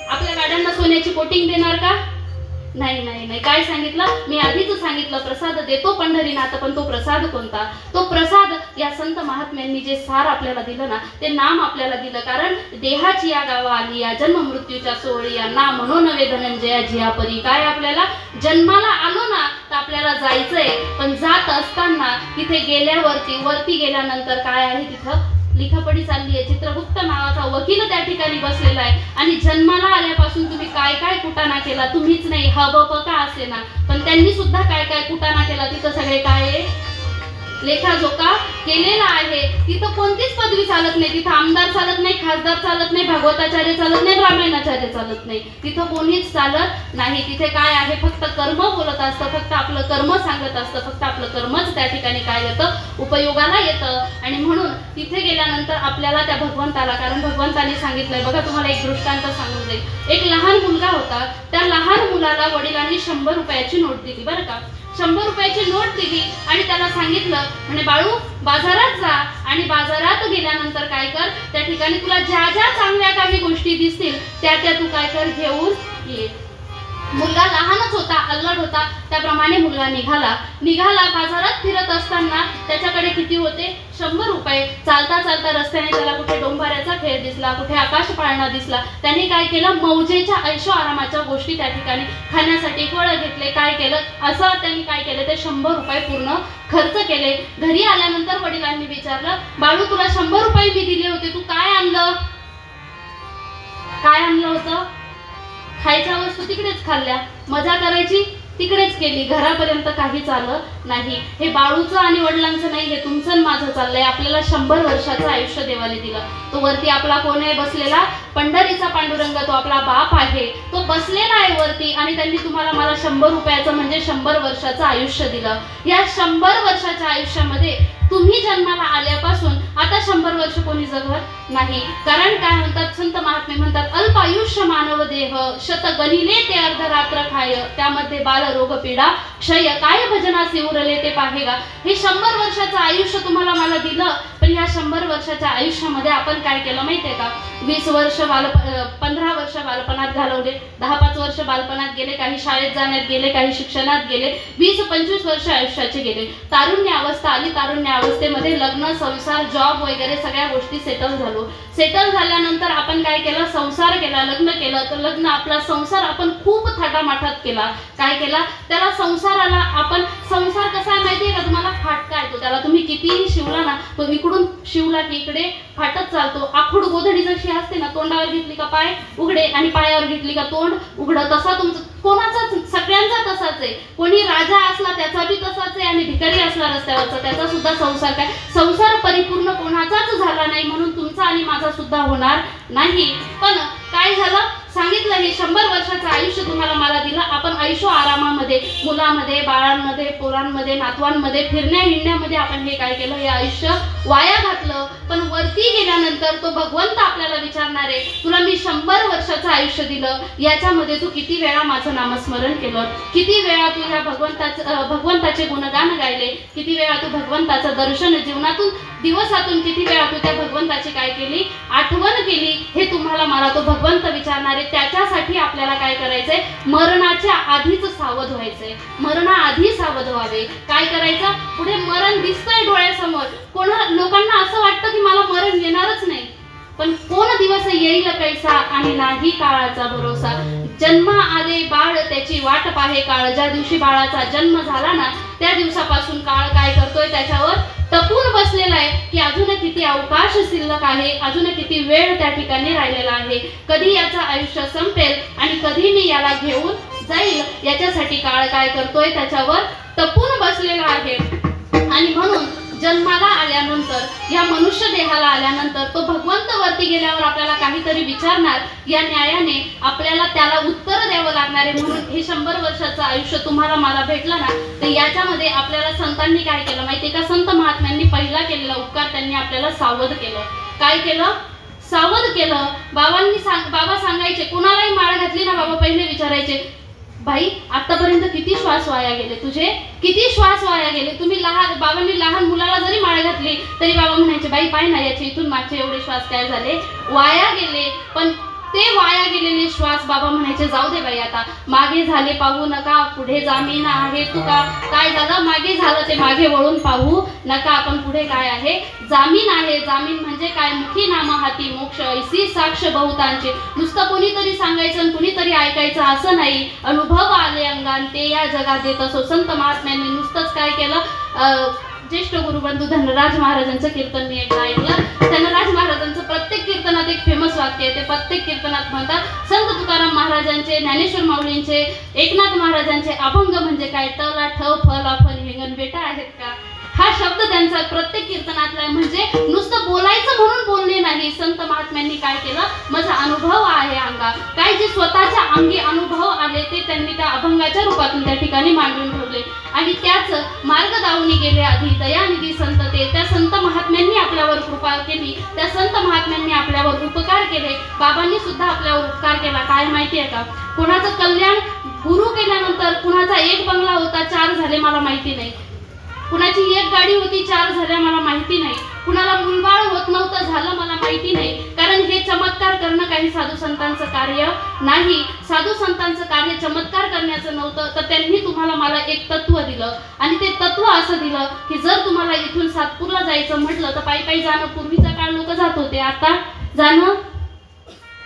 आपल्या गाड्यांना सोन्याची कोटिंग देणार का, नाही नाही नाही. काय सांगितलं मी, आधीच सांगितलं, प्रसाद देतो पंढरीनाथ. पण तो प्रसाद कोणता, तो प्रसाद या संत महात्म्यांनी जे सार आपल्याला दिलं ना, ते नाम आपल्याला दिलं. कारण देहाची या गावा आली, या जन्म मृत्यूच्या सोहळी, या ना म्हणून नवे धनंजया जिया परी. काय आपल्याला जन्माला आलो ना तर आपल्याला जायचंय, पण जात असताना तिथे गेल्यावरती, वरती गेल्यानंतर काय आहे, तिथं लिखापडी चालली आहे. चित्रगुप्त नावाचा वकील त्या ठिकाणी बसलेला आहे आणि जन्माला आल्यापासून तुम्ही काय काय कुटाणा केला, तुम्हीच नाही हबप का असे ना, पण त्यांनी सुद्धा काय काय कुटाणा केला. तिथं सगळे काय आहे, लेखाजोखा केलेला आहे. तिथं कोणतीच पदवी चालत नाही, तिथं आमदार चालत नाही, खासदार चालत नाही, भागवताचार्य चालत नाही, रामायणाचार्य चालत नाही, तिथं कोणीच चालत नाही. तिथे काय आहे, फक्त कर्म बोलत असतं, फक्त आपलं कर्म सांगत असतं, फक्त आपलं कर्मच त्या ठिकाणी काय येतं, उपयोगाला येतं. आणि म्हणून तिथे गेल्यानंतर आपल्याला त्या भगवंताला, कारण भगवंताने सांगितलंय बघा, तुम्हाला एक दृष्टांत सांगून जाईल. एक लहान मुलगा होता, त्या लहान मुलाला वडिलांनी 100 रुपयाची नोट दिली बरं का. 100 रुपयाची नोट दिली आणि त्याला सांगितलं, म्हणे बाळू बाजारात जा आणि बाजारात गेल्यानंतर काय कर, त्या ठिकाणी तुला ज्या ज्या चांगल्या काही गोष्टी दिसतील त्या त्या तू काय कर, घेऊन ये. मुलगा लहानच होता, अल्लड होता, त्याप्रमाणे मुलगा निघाला. बाजारात फिरत असताना त्याच्याकडे किती होते, 100 रुपये. चालता चालता रस्त्याने त्याला कुठे डोंबाऱ्याचा खेळ दिसला, कुठे आकाश पाळणा दिसला. त्याने काय केलं, मौजेच्या ऐशो आरामाच्या गोष्टी त्या ठिकाणी खाण्यासाठी फळं घेतले, काय केलं, असं त्यांनी काय केलं, ते 100 रुपये पूर्ण खर्च केले. घरी आल्यानंतर वडिलांनी विचारलं, बाळू तुला 100 रुपये मी दिले होते, तू काय आणलं होतं? खायच्या वस्तू तिकडेच खाल्ल्या, मजा करायची तिकडेच केली, घरापर्यंत काहीच आलं नाही. हे बाळूचं आणि वडिलांचं नाही, हे तुमचं आणि माझं चाललंय. आपल्याला 100 वर्षाचं आयुष्य देवाने दिलं. तो वरती आपला कोण आहे बसलेला, पंढरीचा पांडुरंग, तो आपला बाप आहे, तो बसलेला आहे वरती. आणि त्यांनी तुम्हाला मला 100 रुपयाचं म्हणजे 100 वर्षाचं आयुष्य दिलं. या 100 वर्षाच्या आयुष्यामध्ये तुम्ही जन्माला आल्यापासून आता 100 वर्ष कोणी जगत नाही. कारण काय म्हणतात संत महात्मे म्हणतात, अल्पायुष्य मानव देह शत गणिले ते अर्धरात्र खाय, त्यामध्ये बाल रोग पीडा क्षय, काय भजनासे उरले ते पाहेगा. हे 100 वर्षाचं आयुष्य तुम्हाला मला दिलं, पण या 100 वर्षाच्या आयुष्यामध्ये आपण काय केलं माहितीये का, 20 वर्ष 15 वर्ष बालपणात घालवले, 10-5 वर्ष बालपणात गेले, काही शाळेत जाण्यात गेले, काही शिक्षणात गेले, 20-25 वर्ष आयुष्याचे गेले. तारुण्य अवस्था आली, तारुण्य अवस्थेमध्ये लग्न, संसार, जॉब वगैरे सगळ्या गोष्टी सेटल झाल्यानंतर आपण काय केलं, संसार केला, लग्न केलं. तर लग्न आपला संसार आपण खूप थाटामाटात केला. काय केला, त्याला संसाराला आपण, संसार कसा आहे माहितीये का तुम्हाला, फाटका येतो त्याला. तुम्ही कितीही शिवला ना, तो इकडून शिवला की इकडे फाटत चालतो. आखूड गोधडी जशी असते ना, तोंडावर घेतली का पाय उघडे आणि पायावर घेतली का तोंड उघडं, तसा तुमचं कोणाचाच, सगळ्यांचा तसाच आहे. कोणी राजा असला त्याचा बी तसाच आहे आणि भिकारी असला रस्त्यावरचा त्याचा सुद्धा संसार काय, संसार परिपूर्ण कोणाचाच झाला नाही, म्हणून तुमचा आणि माझा सुद्धा होणार नाही. पण काय झालं, सांगितलं हे 100 वर्षाचं आयुष्य तुम्हाला मला दिलं. आपण ऐशो आरामामध्ये, मुलामध्ये, बाळांमध्ये, पोरांमध्ये, नातवांमध्ये, फिरण्या हिंडण्यामध्ये आपण हे काय केलं, हे आयुष्य वाया घातलं. पण वरती गेल्यानंतर तो भगवंत आपल्याला विचारणार आहे, तुला मी 100 वर्षाचं आयुष्य दिलं, याच्यामध्ये तू किती वेळा माझं नामस्मरण केलं, किती वेळा तू ह्या भगवंताचे गुणगान गायले, किती वेळा तू भगवंताचं दर्शन, जीवनातून दिवसातून किती वेळा तू त्या भगवंताची काय केली, आठवण केली, हे तुम्हाला मला तो भगवंत विचारणार आहे. त्याच्यासाठी आपल्याला काय करायचंय, मरणाच्या आधीच सावध व्हायचंय. मरणाआधी सावध व्हावे. काय करायचं, पुढे मरण दिसतंय डोळ्यासमोर, लोकांना असं वाटतं की मला मरण येणारच नाही, पण कोण दिवस येईल कैसा आणि नाही काळाचा भरोसा. जन्म आले बाळ त्याची वाट पाहे काळ, ज्या दिवशी बाळाचा जन्म झाला ना त्या दिवसापासून काळ काय करतोय, त्याच्यावर टपून बसलेला आहे की अजून किती अवकाश शिल्लक आहे, अजून किती वेळ त्या ठिकाणी राहिलेला आहे, कधी याचं आयुष्य संपेल आणि कधी मी याला घेऊन जाईल, याच्यासाठी काळ काय करतोय, त्याच्यावर टपून बसलेला आहे. आणि म्हणून जन्माला आल्यानंतर, या मनुष्य देहाला आल्यानंतर तो भगवंत वरती गेल्यावर आपल्याला काहीतरी विचारणार, या न्यायाने आपल्याला त्याला उत्तर द्यावं लागणार आहे. म्हणून हे 100 वर्षाचं आयुष्य तुम्हाला मला भेटलं ना, तर याच्यामध्ये आपल्याला संतांनी काय केलं माहितीये का, संत महात्म्यांनी पहिला केलेला उपकार, त्यांनी आपल्याला सावध केलं. काय केलं, सावध केलं. बाबा सांगायचे, कोणालाही माळ घातली ना बाबा पहिले विचारायचे, बाई आतापर्यंत किती श्वास वाया गेले तुझे, किती श्वास वाया गेले. तुम्ही बाबांनी लहान मुलाला जरी माळ घातली तरी बाबा म्हणायचे, बाई पाय ना याचे इथून मागचे एवढे श्वास काय झाले, वाया गेले. पण ते वाया गेलेले श्वास बाबा म्हणायचे, जाऊ दे बाई आता मागे झाले पाहू नका, पुढे जामीन आहे तुका. काय झालं, मागे झालं ते मागे वळून पाहू नका, आपण पुढे काय आहे, जामीन आहे. जामीन म्हणजे काय, मुखी नाम हाती मोक्ष, ऐसी साक्ष बहुतांचे. नुसतं कोणीतरी सांगायचं आणि कुणीतरी ऐकायचं असं नाही, अनुभव आले अंगान ते या जगात येत असो. संत महात्म्यांनी नुसतंच काय केलं, ज्येष्ठ गुरुबंधू धनराज महाराजांचं कीर्तन मी एकदा ऐकलं. धनराज महाराजांचं प्रत्येक कीर्तनात एक फेमस वाक्य आहे. ते प्रत्येक कीर्तनात म्हणतात संत तुकाराम महाराजांचे, ज्ञानेश्वर माऊलींचे, एकनाथ महाराजांचे अभंग म्हणजे काय, टला ठ फला फल हिंगण बेटा आहेत का, हा शब्द त्यांचा प्रत्येक कीर्तनातला आहे. म्हणजे नुसतं बोलायचं म्हणून बोलणे नाही, संत महात्म्यांनी काय केलं, माझा अनुभव आहे अंगा, काय जे स्वतःच्या अंगी अनुभव आले ते त्यांनी त्या अभंगाच्या रूपातून त्या ठिकाणी मांडून ठेवले. आणि त्याच मार्ग दावणी गेले आधी दयानिधी संत ते, त्या संत महात्म्यांनी आपल्यावर कृपा केली, त्या संत महात्म्यांनी आपल्यावर उपकार केले. बाबांनी सुद्धा आपल्यावर उपकार केला. काय माहिती आहे का, कुणाचं कल्याण गुरु केल्यानंतर कुणाचा एक बंगला होता 4 झाले मला माहिती नाही, कुणाची एक गाडी होती 4 झाल्या मला माहिती नाही, कुणाला मुलबाळ होत नव्हतं झालं मला माहिती नाही. कारण हे चमत्कार करणं काही साधू संतांचं कार्य नाही. साधू संतांचं कार्य चमत्कार करण्याचं नव्हतं, तर त्यांनी तुम्हाला मला एक तत्व दिलं. आणि ते तत्व असं दिलं की जर तुम्हाला इथून सातपूरला जायचं म्हटलं तर पायी पायी जाणं. पूर्वीचा काळ लोक जात होते, आता जाणं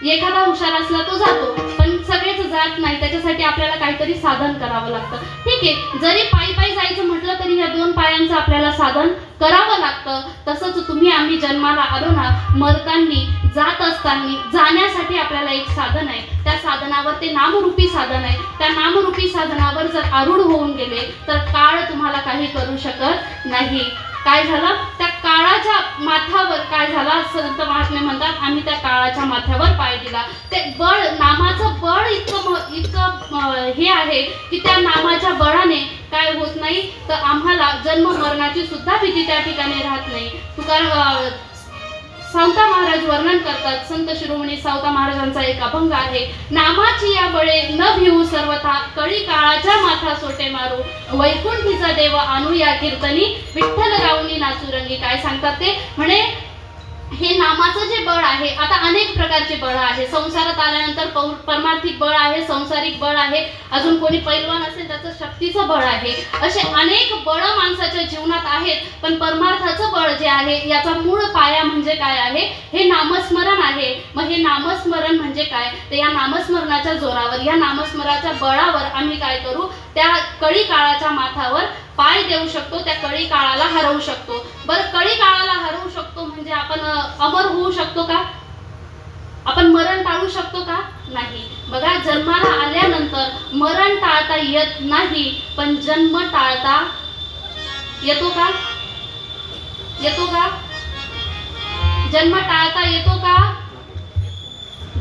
एखादा हुशार असला तो जातो, पण सगळेच जात नाही. त्याच्यासाठी आपल्याला काहीतरी साधन करावं लागतं. ठीक आहे, जरी पायी पायी जायचं म्हटलं तरी ह्या 2 पायांचं आपल्याला साधन करावं लागतं. तसंच तुम्ही आम्ही जन्माला आलो ना, मरताना जात असताना जाण्यासाठी आपल्याला एक साधन आहे. त्या साधनावर ते नामरूपी साधन आहे. त्या नामरूपी साधनावर जर आरूढ होऊन गेले तर काळ तुम्हाला काही करू शकत नाही. काय झालं, त्या काळाच्या माथ्यावर काय झालं, संत महात्मे म्हणतात आम्ही त्या काळाच्या माथ्यावर पाय दिला. ते बळ, नामाचं बळ इतकं हे आहे की त्या नामाच्या बळाने काय होत नाही, तर आम्हाला जन्म मरणाची सुद्धा भीती त्या ठिकाणी राहत नाही. तुकाराम सावता महाराज वर्णन करतात, संत शिरोमणी सावता महाराजांचा एक अभंग आहे, नामाची या बळे न भिवू सर्वथा, कळी काळाच्या माथा सोटे मारू, वैकुंठीचा देव आणू या कीर्तनी, विठ्ठल गाऊनी नाचू रंगी. काय सांगतात ते, म्हणे हे नामाचं जे बळ आहे, आता अनेक प्रकारचे बळ आहे. संसारात आल्यानंतर परमार्थिक बळ आहे, संसारिक बळ आहे, अजून कोणी पैलवान असेल त्याचं शक्तीचं बळ आहे. असे अनेक बळ माणसाच्या जीवनात आहेत. पण परमार्थाचं बळ जे आहे याचा मूळ पाया म्हणजे काय आहे, हे नामस्मरण आहे. मग हे नामस्मरण म्हणजे काय, तर या नामस्मरणाच्या जोरावर, या नामस्मरणाच्या बळावर आम्ही काय करू, त्या कळी काळाच्या माथावर पाय देऊ शकतो, त्या कळी काळाला हरवू शकतो. बरं, कळी काळाला हरवू शकतो म्हणजे आपण अमर होऊ शकतो का, आपण मरण टाळू शकतो का, नाही. बघा, जन्माला आल्यानंतर मरण टाळता येत नाही, पण जन्म टाळता येतो का, येतो का, जन्म टाळता येतो का,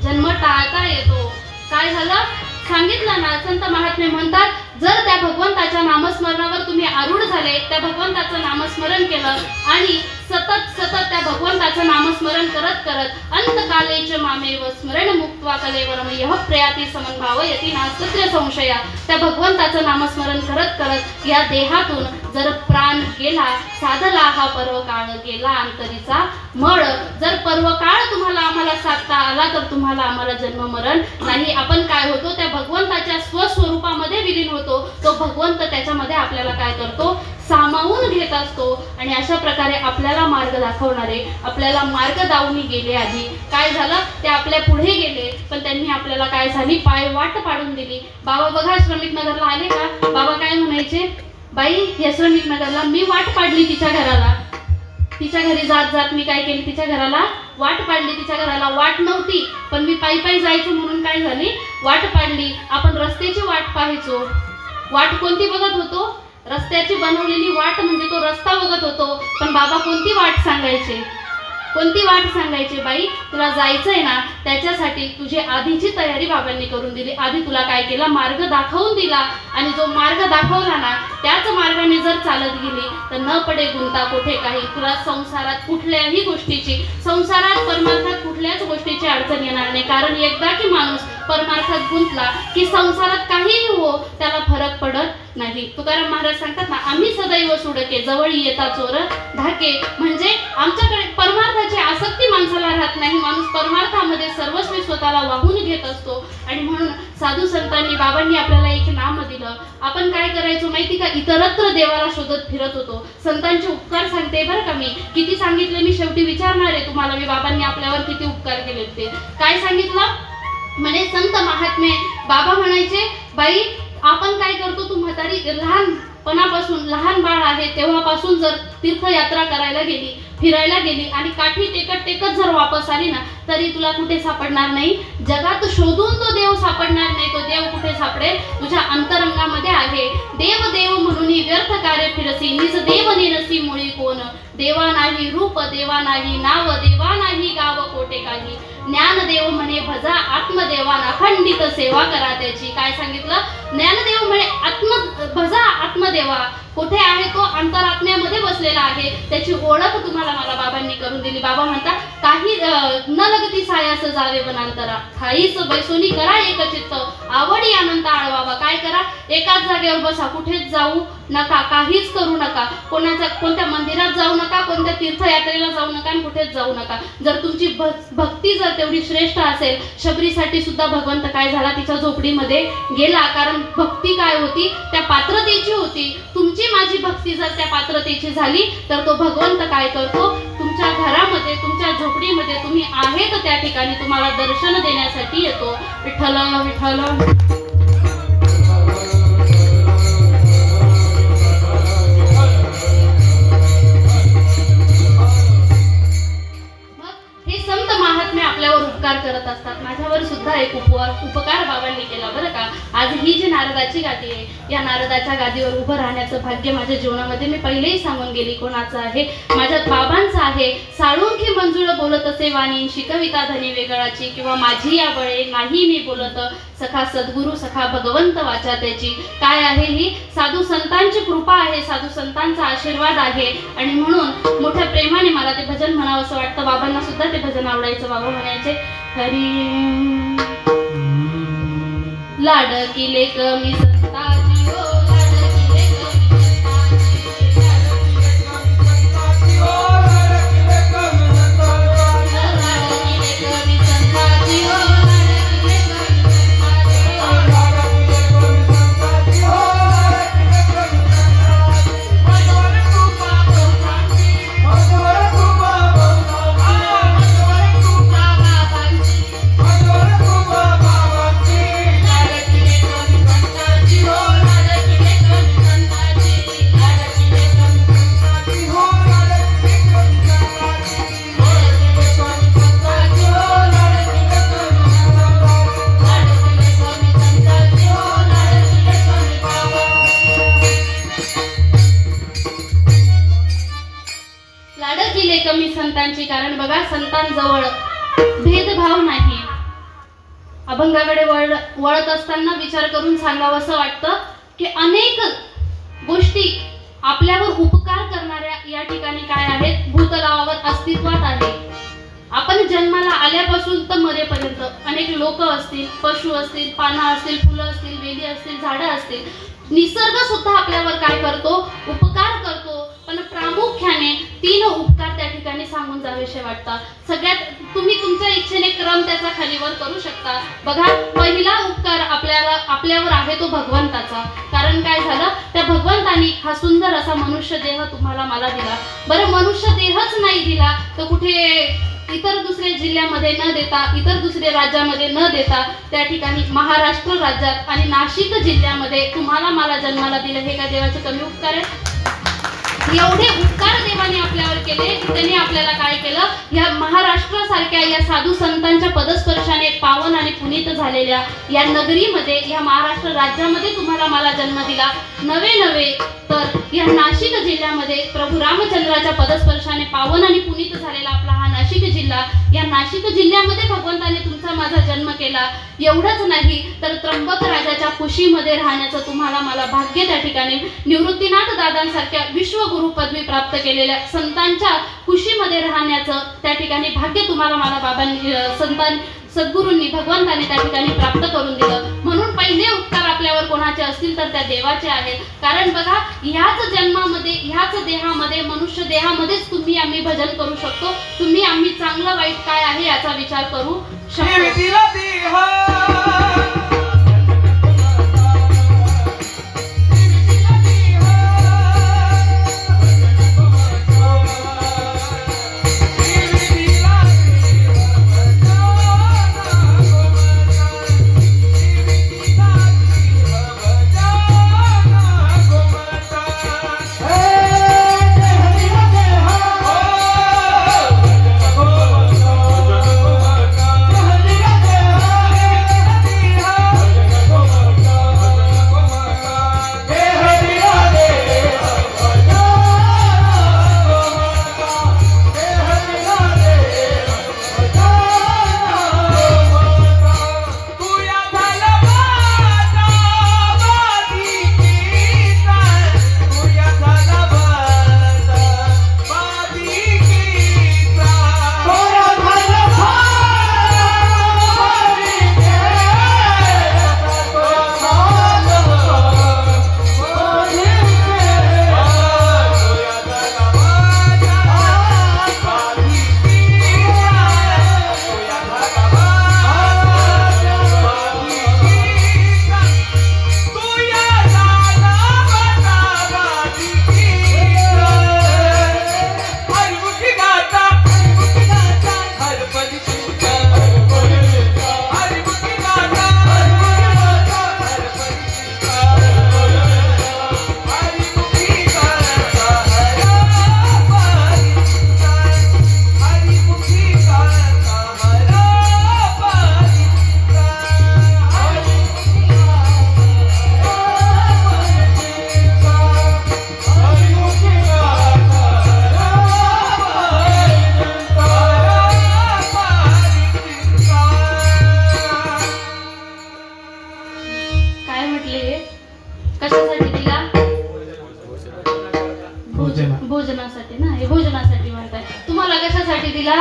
जन्म टाळता येतो. काय झालं सांगितलं ना, संत महात्मे म्हणतात जर त्या भगवंताच्या नामस्मरणावर तुम्ही आरूढ झाले, त्या भगवंताचं नामस्मरण केलं आणि सतत सतत त्या भगवंताचं नामस्मरण करत करत अंतकालेच मामेव स्मरण मुक्त्वा कलेवरम यह प्रयाती समन्भाव यती नास्त्य संशया, त्या भगवंताचं नामस्मरण करत करत या देहातून जर प्राण गेला, साधला हा पर्वकाळ गेला अंतरीचा मळ. जर पर्वकाळ तुम्हाला आम्हाला साधता आला तर तुम्हाला आम्हाला जन्म मरण नाही. आपण काय होतो, त्या भगवंताच्या स्वस्वरूपामध्ये विलीन होतो. तो भगवंत त्याच्यामध्ये आपल्याला काय करतो, सामावून घेत असतो. आणि अशा प्रकारे आपल्याला मार्ग दाखवणारे, आपल्याला मार्ग दावणी गेले आधी. काय झालं, ते आपल्या पुढे गेले, पण त्यांनी आपल्याला काय झाली, पाय वाट पाडून दिली. बाबा बघा श्रमिक नगरला आले का, बाबा काय म्हणायचे, बाई या श्रमिक नगरला मी वाट पाडली, तिच्या घराला, तिच्या घरी जात जात मी काय केली, तिच्या घराला वाट पाडली. तिच्या घराला वाट नव्हती, पण मी पायी पायी जायचं म्हणून काय झाली, वाट पाडली. आपण रस्त्याची वाट पाहायचो, वाट कोणती बघत होतो, रस्त्याची बनवलेली वाट म्हणजे तो रस्ता बघत होतो. पण बाबा कोणती वाट सांगायचे, कोणती वाट सांगायचे, बाई तुला जायचंय ना, त्याच्यासाठी तुझी आधीची तयारी बाबांनी करून दिली. आधी तुला काय केलं, मार्ग दाखवून दिला. आणि जो मार्ग दाखवला ना, त्याच मार्गाने जर चालत गेली तर न पडे गुंता कोठे काही. तुला संसारात कुठल्याही गोष्टीची, संसारात परमार्थात कुठल्याच गोष्टीची अडचण येणार नाही. कारण एकदा की माणूस परमार्थात गुंतला की संसारात काहीही हो त्याला फरक पडत नाही. तुकाराम महाराज सांगतात ना, आम्ही सदैव सुडके जवळ येता चोर धाके. म्हणजे आमच्याकडे परमार्थाची आसक्ती माणसाला राहत नाही. माणूस परमार्थामध्ये सर्वस्वी स्वतःला वाहून घेत असतो. आणि म्हणून साधू संतांनी, बाबांनी आपल्याला एक नाम दिलं. आपण काय करायचो माहिती का, इतरत्र देवाला शोधत फिरत होतो. संतांचे उपकार सांगते बरं का मी, किती सांगितले मी शेवटी विचारणार आहे तुम्हाला, मी बाबांनी आपल्यावर किती उपकार केले ते. काय सांगितलं म्हणे, संत महात्मे बाबा म्हणायचे, बाई आपण काय करतो, तू म्हातारी लहान लहानपणापासून लहान बाळ आहे तेव्हापासून जर तीर्थयात्रा करायला गेली, फिरायला गेली आणि काठी टेकत जर वापस आली ना, तरी तुला कुठे सापडणार नाही. जगात शोधून तो देव सापडणार नाही. तो देव कुठे सापडेल? तुझ्या अंतरंगामध्ये आहे. देव देव म्हणून व्यर्थ कार्य फिरसी, निज देव नेनसी मुळी कोण. देवा नाही रूप, देवा नाही नाव, देवा नाही गाव कोटे काही. ज्ञानदेव म्हणे भजा आत्मदेवान, अखंडित सेवा करा त्याची. काय सांगितलं? ज्ञानदेव म्हणे भजा आत्मदेवा. कुठे आहे तो? अंतरात्म्यामध्ये बसलेला आहे. त्याची ओळख तुम्हाला मला बाबांनी करून दिली. बाबा म्हणतात काही न लगती सायास जावे वनांतरा, खाईच बैसोनी करा एक चित्त, आवडी आनंद आळवावा. काय करा? एकाच जागेवर बसा, कुठेच जाऊ नका, काहीच करू नका. कोणत्या मंदिरात जाऊ नका, कोणत्या तीर्थयात्रेला जाऊ नका आणि कुठेच जाऊ नका. जर तुमची भक्ती जर तेवढी श्रेष्ठ असेल, शबरीसाठी सुद्धा भगवंत काय झाला? तिच्या झोपडीमध्ये गेला. कारण भक्ती काय होती? त्या पात्रतेची होती. तुमची माझी भक्ती जर त्या पात्रतेची झाली तर तो भगवंत काय करतो? तुमच्या घरामध्ये, तुमच्या झोपडीमध्ये तुम्ही आहेत त्या ठिकाणी तुम्हाला दर्शन देण्यासाठी येतो. विठ्ठल विठ्ठल. आपल्यावर उपकार करत असतात. माझ्यावर सुद्धा एक उपकार बाबांनी केला बरं का. आज ही जी नारदाची गादी आहे, या नारदाच्या गादीवर उभं राहण्याचं भाग्य माझ्या जीवनामध्ये मी पहिलेही सांगून गेली कोणाचं आहे? माझ्या बाबांचं आहे. साळुंखी मंजुळ बोलत असे वाणी, शिकविता धनी वेगळाची, किंवा माझी या बळे नाही मी बोलत, सखा सद्गुरु सखा भगवंत वाचा त्याची. काय आहे? ही साधू संतांची कृपा आहे, साधू संतांचा आशीर्वाद आहे. आणि म्हणून मोठ्या प्रेमाने मला ते भजन म्हणावं असं वाटतं. बाबांना सुद्धा ते भजन आवडायचं. बाबा म्हणायचे, हरी लाडकी लेक मी संताची ओ, लाडकी लेक मी संताची, लाडकी लेक मी संताची ओ, कमी संतांची. कारण बघा, संतांजवळ भेदभाव नाही. अभंगाकडे वळत असताना विचार करून सांगावं असं वाटतं की अनेक गोष्टी आपल्यावर उपकार करणाऱ्या या ठिकाणी काय आहेत? भूतलावर अस्तित्वात आहे. आपण जन्माला आल्यापासून तर मरेपर्यंत अनेक लोक असतील, पशु असतील, पानं असतील, फुलं असतील, वेली असतील, झाडं असतील. निसर्ग सुद्धा आपल्यावर काय करतो? उपकार करतो. पण प्रामुख्याने 3 उपकार त्या ठिकाणी सांगून जावेसे वाटतात. सगळ्यात तुम्ही तुमच्या इच्छेने क्रम त्याचा खालीवर करू शकता. बघा, पहिला उपकार आपल्यावर आहे तो भगवंताचा. कारण काय झालं? त्या भगवंतानी हा सुंदर असा मनुष्य देह तुम्हाला मला दिला. बरं, मनुष्य देहच नाही दिला तर कुठे इतर दुसऱ्या जिल्ह्यामध्ये न देता, इतर दुसऱ्या राज्यामध्ये न देता त्या ठिकाणी महाराष्ट्र राज्यात आणि नाशिक जिल्ह्यामध्ये तुम्हाला मला जन्माला दिलं. हे काय देवाचे कमी उपकार आहे? एवढे उपकार देवाने आपल्यावर केले की त्यांनी आपल्याला काय केलं? या महाराष्ट्रासारख्या या साधू संतांच्या पदस्पर्शाने पावन आणि पुनीत झालेल्या या नगरीमध्ये, या महाराष्ट्र राज्यामध्ये तुम्हाला मला जन्म दिला. नवे तर या नाशिक जिल्ह्यामध्ये प्रभू रामचंद्राच्या पदस्पर्शाने पावन आणि पुनीत झालेला आपला हा नाशिक जिल्हा, या नाशिक जिल्ह्यामध्ये भगवंताने तुमचा माझा जन्म केला. एवढंच नाही तर त्र्यंबक राजाच्या कुशीमध्ये राहण्याचं तुम्हाला मला भाग्य त्या ठिकाणी, निवृत्तीनाथ दादांसारख्या विश्वगुरु पदवी प्राप्त केलेल्या संतांच्या कुशीमध्ये राहण्याचं त्या ठिकाणी भाग्य तुम्हाला मला बाबांनी सद्गुरूंनी भगवंताने त्या ठिकाणी प्राप्त करून दिलं. म्हणून पहिले उपकार आपल्यावर कोणाचे असतील तर त्या देवाचे आहेत. कारण बघा, ह्याच जन्मामध्ये, ह्याच देहामध्ये, मनुष्य देहामध्येच तुम्ही आम्ही भजन करू शकतो. तुम्ही आम्ही चांगलं वाईट काय आहे याचा विचार करू शकतो. म्हटले कशासाठी दिला? भोजनासाठी ना, हे भोजनासाठी म्हणताय. तुम्हाला कशासाठी दिला?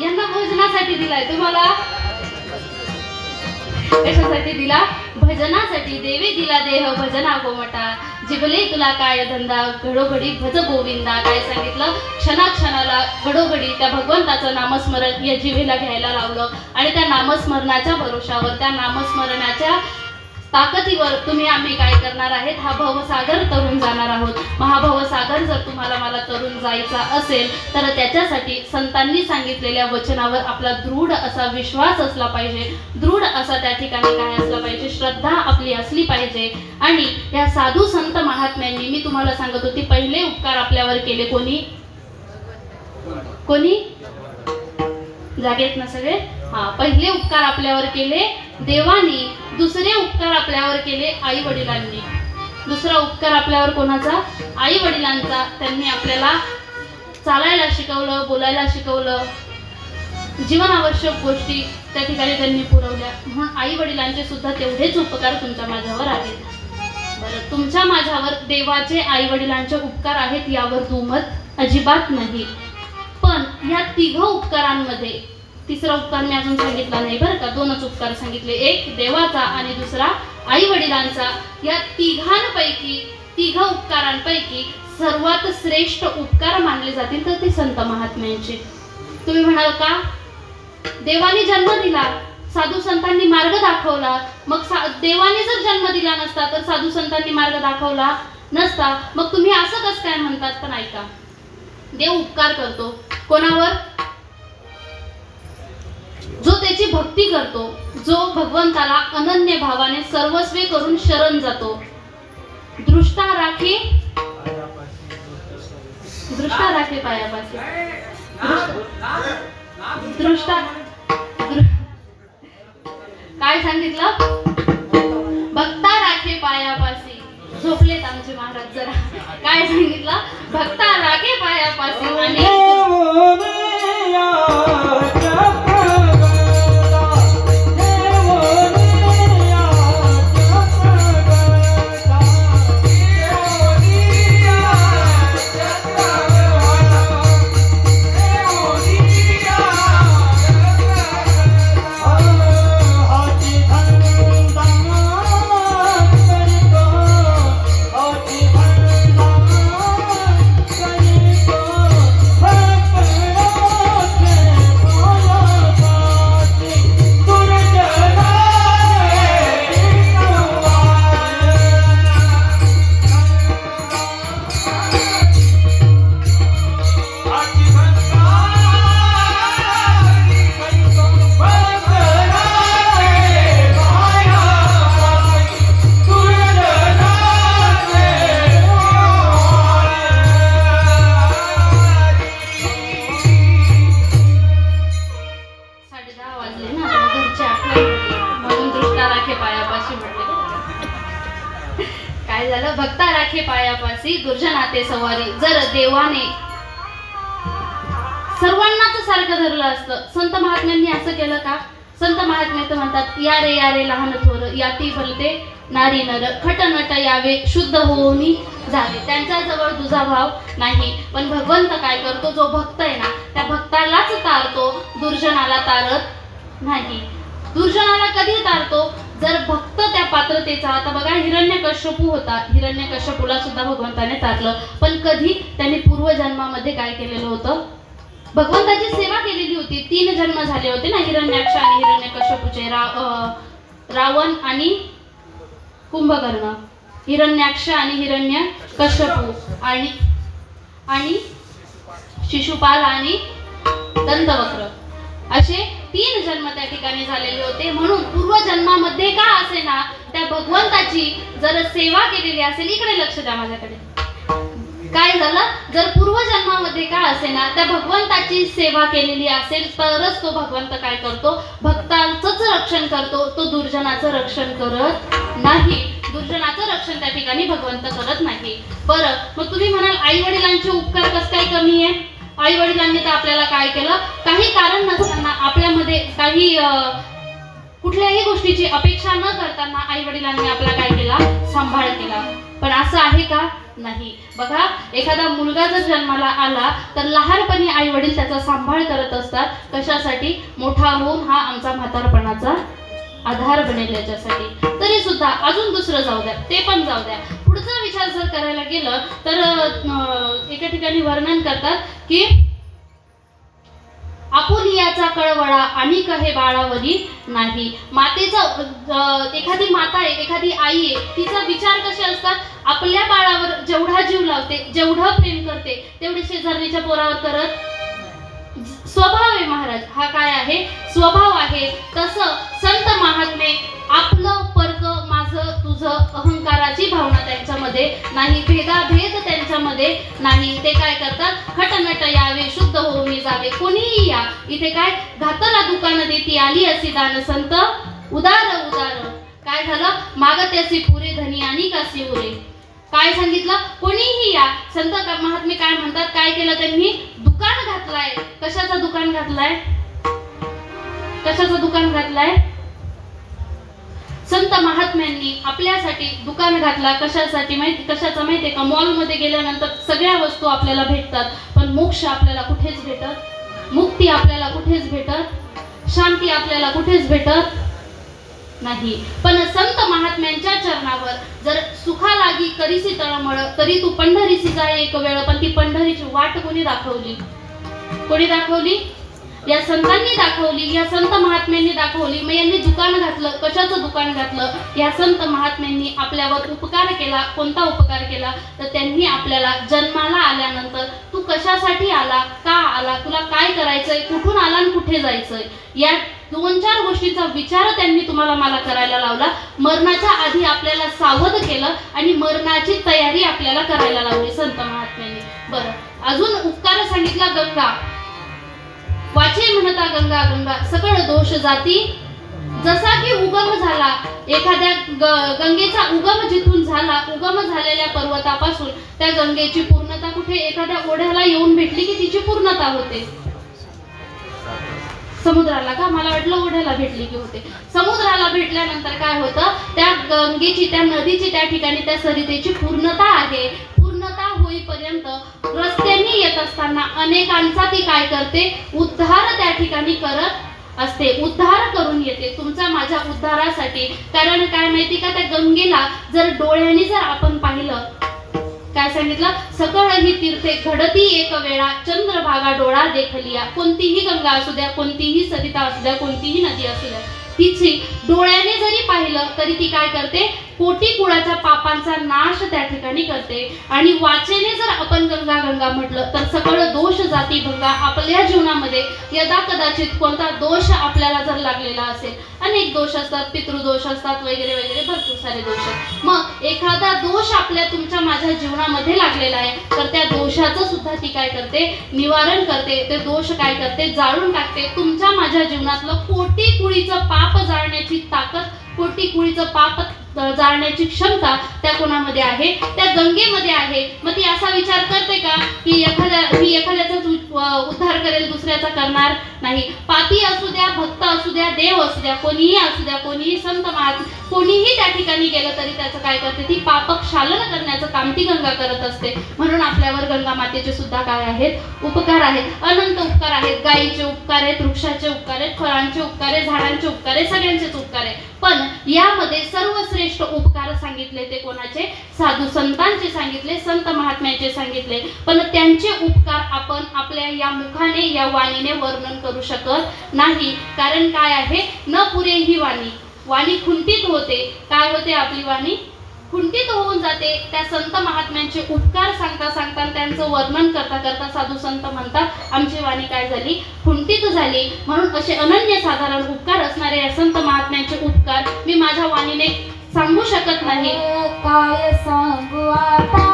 यांना भोजनासाठी दिलाय. तुम्हाला कशासाठी दिला? भजनासाठी. देवी दिला देह भजना गोमटा, जिबले तुला काय धंदा, घडोघडी भज गोविंदा. काय सांगितलं? क्षणाक्षणाला घडोघडी त्या भगवंताचं नामस्मरण या जिभेला घ्यायला लावलं आणि त्या नामस्मरणाच्या भरोशावर, त्या नामस्मरणाच्या ताकदीवर तुम्ही आम्ही काय करणार आहेत? हा भवसागर तरुण जाणार आहोत. महाभवसागर जर तुम्हाला मला तरुण जायचा असेल तर त्याच्यासाठी संतांनी सांगितलेल्या वचनावर आपला दृढ असा विश्वास असला पाहिजे. दृढ असा त्या ठिकाणी काय असला पाहिजे? श्रद्धा आपली असली पाहिजे. आणि या साधू संत महात्म्यांनी, मी तुम्हाला सांगत होती, पहिले उपकार आपल्यावर केले कोणी? कोणी? जागेत ना सगळे? हा, पहिले उपकार आपल्यावर केले देवानी. दुसरे उपकार आपल्यावर केले आई वडिलांनी. दुसरा उपकार आपल्यावर कोणाचा? आई वडिलांचा. त्यांनी आपल्याला चालायला शिकवलं, बोलायला शिकवलं, जीवनावश्यक गोष्टी त्या ठिकाणी त्यांनी पुरवल्या. म्हणून आई वडिलांचे सुद्धा तेवढेच उपकार तुमच्या माझ्यावर आहेत. बरं, तुमच्या माझ्यावर देवाचे आई वडिलांचे उपकार आहेत यावर दुमत अजिबात नाही. पण या तिघ उपकारांमध्ये तिसरा उपकार मी अजून सांगितला नाही बरं का. दोनच उपकार सांगितले, एक देवाचा आणि दुसरा आई वडिलांचा. या तिघांपैकी, तिघ उपकारांपैकी सर्वात श्रेष्ठ उपकार मानले जातील तर ते संत महात्म्यांचे. तुम्ही म्हणाल का? देवाने जन्म दिला, साधू संतांनी मार्ग दाखवला. मग देवाने जर जन्म दिला नसता तर साधू संतांनी मार्ग दाखवला नसता. मग तुम्ही असं कसं काय म्हणतात? पण ऐका, देव उपकार करतो कोणावर? जो त्याची भक्ती करतो, जो भगवंताला अनन्य भावाने सर्वस्वी करून शरण जातो. दृष्टा राखे पायापाशी. दृष्टा काय सांगितलं? भक्ता राखे पायापाशी. झोपलेत आमचे महाराज जरा. काय सांगितलं? भक्ता राखे पायापाशी. आणि भक्ता राखे पायापाशी दुर्जनाते सवारी. जर देवाने सर्वांनाच सारखं धरलं असतं, संत महात्म्यांनी असं केलं का? संत महात्मे तर म्हणतात, या रे लहान थोर, याती भलते नारी नर, खटनट यावे शुद्ध होऊनी जावे. त्यांच्याजवळ दुजा भाव नाही. पण भगवंत काय करतो? जो भक्त आहे ना त्या भक्तालाच तारतो, दुर्जनाला तारत नाही. दुर्जनाला कधी तारतो? जर भक्त त्या पात्रतेचा. आता बघा, हिरण्यकश्यपू होता, हिरण्यकश्यपूला सुद्धा भगवंताने तारलं. पण कधी? त्याने पूर्वजन्मामध्ये काय केलेलं होतं? भगवंताची सेवा केलेली होती. 3 जन्म झाले होते ना, हिरण्याक्ष आणि हिरण्यकश्यपूचे. रावण आणि कुंभकर्ण, हिरण्याक्ष आणि हिरण्यकश्यपू, आणि शिशुपाल आणि दंतवक्र, असे 3 जन्म त्या ठिकाणी झालेले होते. म्हणून पूर्वजन्मामध्ये का असे ना त्या भगवंताची जर सेवा केलेली असेल, इकडे लक्ष द्या माझ्याकडे, काय झालं? जर पूर्वजन्मामध्ये का असे ना त्या भगवंताची सेवा केलेली असेल तरच तो भगवंत काय करतो? भक्तांचंच रक्षण करतो, तो दुर्जनाचं रक्षण करत नाही. दुर्जनाचं रक्षण त्या ठिकाणी भगवंत करत नाही. बरं, मग तुम्ही म्हणाल आई वडिलांचे उपकार कसं काय कमी आहे? आई वडिलांनी तर आपल्याला काय केलं? काही कारण नसताना, आपल्यामध्ये काही कुठल्याही गोष्टीची अपेक्षा न करताना आई वडिलांनी वडिलांनी आपला काय केला, सांभाळ केला. पण असं आहे का? नाही. बघा, एखादा मुलगा जर जन्माला आला तर लहानपणी आई वडील त्याचा सांभाळ करत असतात. कशासाठी? मोठा होऊन हा आमचा म्हातारपणाचा आधार बनेल याच्यासाठी. तरी सुद्धा अजून दुसरं जाऊ द्या, ते पण जाऊ द्या. पुढचा विचार जर करायला गेलं तर एका ठिकाणी वर्णन करतात की आपुलियाचा कळवळा आणि कहे बाळावरी नाही. मातेचा एखादी माता आहे, एखादी आई आहे, तिचा विचार कसे असतात? आपल्या बाळावर जेवढा जीव लावते, जेवढं प्रेम करते, तेवढे शेजारणीच्या पोरावर करत. स्वभाव आहे महाराज, हा काय आहे? स्वभाव आहे. तसं संत महात्मे आपलं पर्ग माझं तुझं अहंकाराची भावना त्यांच्यामध्ये नाही, भेदाभेद त्यांच्यामध्ये नाही. ते काय करतात? खटनट यावे शुद्ध होऊन जावे कोणीही या. इथे काय? घातला दुकान देती आली असी दान संत उदार उदार. काय झालं? मागत असी पुरे धनी आणि कासी उरे. काय सांगितलं? कोणीही या. संत महात्मे काय म्हणतात? काय केलं त्यांनी? दुकान घातलाय. कशाचं दुकान घातलाय? कशाचं दुकान घातलाय? संत महात्म्यांनी आपल्यासाठी दुकान घातला. कशासाठी माहिती? कशाचं माहितीये का? मॉलमध्ये गेल्यानंतर सगळ्या वस्तू आपल्याला भेटतात, पण मोक्ष आपल्याला कुठेच भेटत, मुक्ती आपल्याला कुठेच भेटत, शांती आपल्याला कुठेच भेटत नाही. पण संत महात्म्यांच्या चरणावर जर सुखा लागी करीसी तळमळ तरी तू पंढरीसी जाय एक वेळ. पण ती पंढरीची वाट कोणी दाखवली? कोणी दाखवली? या संतांनी दाखवली, या संत महात्म्यांनी दाखवली. मग यांनी दुकान घातलं. कशाचं दुकान घातलं? या संत महात्म्यांनी आपल्यावर उपकार केला. कोणता उपकार केला? तर त्यांनी आपल्याला जन्माला आल्यानंतर तू कशासाठी आला, का आला, तुला काय करायचंय, कुठून आला आणि कुठे जायचंय, या 2-4 गोष्टींचा विचार त्यांनी तुम्हाला मला करायला लावला. मरणाच्या आधी आपल्याला सावध केलं आणि मरणाची तयारी आपल्याला करायला लावली संत महात्म्यांनी. बरं, अजून उपकार सांगितला गंगा. वाचे म्हणता गंगा गंगा सकळ दोष जाती. जसा की उगम झाला एखाद्या गंगेचा उगम जिथून झाला, उगम झालेल्या पर्वतापासून त्या गंगेची पूर्णता कुठे? एखाद्या ओढ्याला येऊन भेटली की तिची पूर्णता होते. समुद्राला का? मला वाटलं ओढ्याला भेटली की होते. समुद्राला भेटल्यानंतर काय होतं? त्या गंगेची, त्या नदीची, त्या ठिकाणी त्या सरितेची पूर्णता आहे. पूर्णता होईपर्यंत रस्त्याने येत असताना अनेकांचा ती काय करते? उद्धार त्या ठिकाणी करत असते. उद्धार करून येते तुमचा माझ्या उद्धारासाठी. कारण काय माहिती का? त्या गंगेला जर डोळ्यांनी जर आपण पाहिलं, काय सांगितलं? सकळ ही तीर्थे घडती एक वेळा चंद्रभागा डोळा देखलिया. कोणतीही गंगा असू द्या, कोणतीही सरिता असू द्या, कोणतीही नदी असू द्या, तिची डोळ्याने जरी पाहिलं तरी ती काय करते? कोटी कुळाच्या पापांचा नाश त्या ठिकाणी करते. आणि वाचेने जर आपण गंगा गंगा म्हटलं तर सकळ दोष जाती भंगा. आपल्या जीवनामध्ये यदा कदाचित कोणता दोष आपल्याला जर लागलेला असेल, अनेक दोष असतात, पितृदोष असतात, वगैरे वगैरे भरपूर सारे दोष. मग एखादा दोष आपल्या तुमच्या माझ्या जीवनामध्ये लागलेला आहे तर त्या दोषाचं सुद्धा ती काय करते? निवारण करते. ते दोष काय करते? जाळून टाकते. तुमच्या माझ्या जीवनातलं कोटी कुळीचं पाप जाळण्याची ताकद, कोटी कुळीचं पाप जाळण्याची क्षमता त्या कोणामध्ये आहे? त्या गंगेमध्ये आहे. मग ती असा विचार करते का की मी एखाद्याचाच उद्धार करेल, दुसऱ्याचा करणार नाही. पापी असू द्या, भक्त असू द्या, देव असू द्या, कोणीही असू द्या, कोणीही संत महात्मा, कोणीही त्या ठिकाणी गेलं तरी त्याचं काय करते? ती पाप क्षालन करण्याचं काम ती गंगा करत असते. म्हणून आपल्यावर गंगा मातेचे सुद्धा काय आहेत? उपकार आहेत. अनंत उपकार आहेत. गायीचे उपकार आहेत, वृक्षाचे उपकार आहेत, फळांचे उपकार आहेत, झाडांचे उपकार आहेत, सगळ्यांचेच उपकार आहेत. पण यामध्ये सर्वश्रेष्ठ उपकार सांगितले ते कोणाचे? साधू संतांचे सांगितले, संत महात्म्याचे सांगितले. पण त्यांचे उपकार आपण आपल्या या मुखाने, या वाणीने वर्णन करू शकत नाही. कारण काय आहे? न पुरे ही वाणी. वाणी खुंटीत होते. काय होते? आपली वाणी खुंटीत होऊन जाते. त्या संत महात्म्यांचे उपकार सांगता सांगता, त्यांचं वर्णन करता करता साधू संत म्हणतात आमची वाणी काय झाली? खुंटीत झाली. म्हणून असे अनन्य साधारण उपकार असणारे या संत महात्म्यांचे उपकार मी माझ्या वाणीने सांगू शकत नाही. काय सांगू आता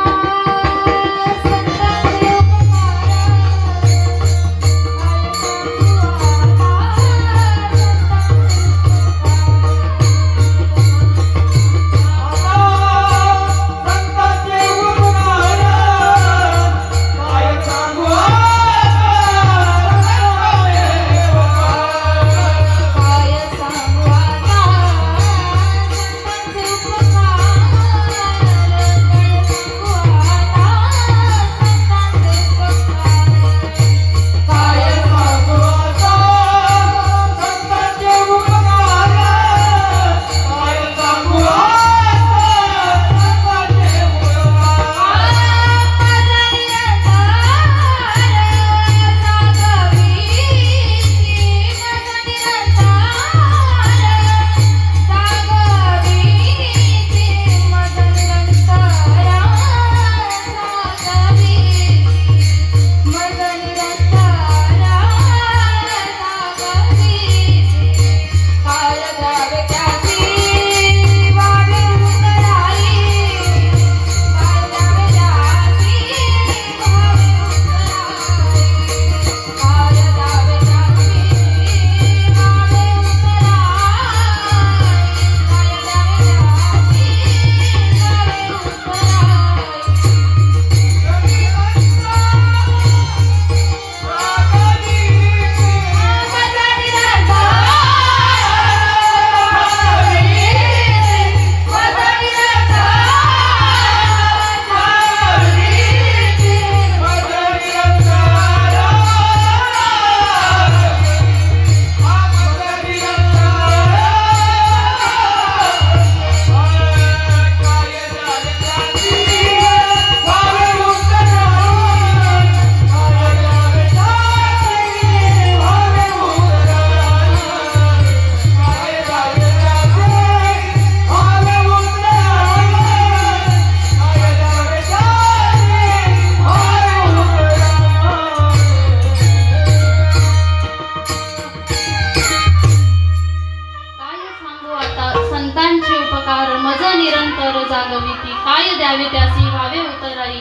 जागविती काय द्यावे त्यासी व्हावे उतराई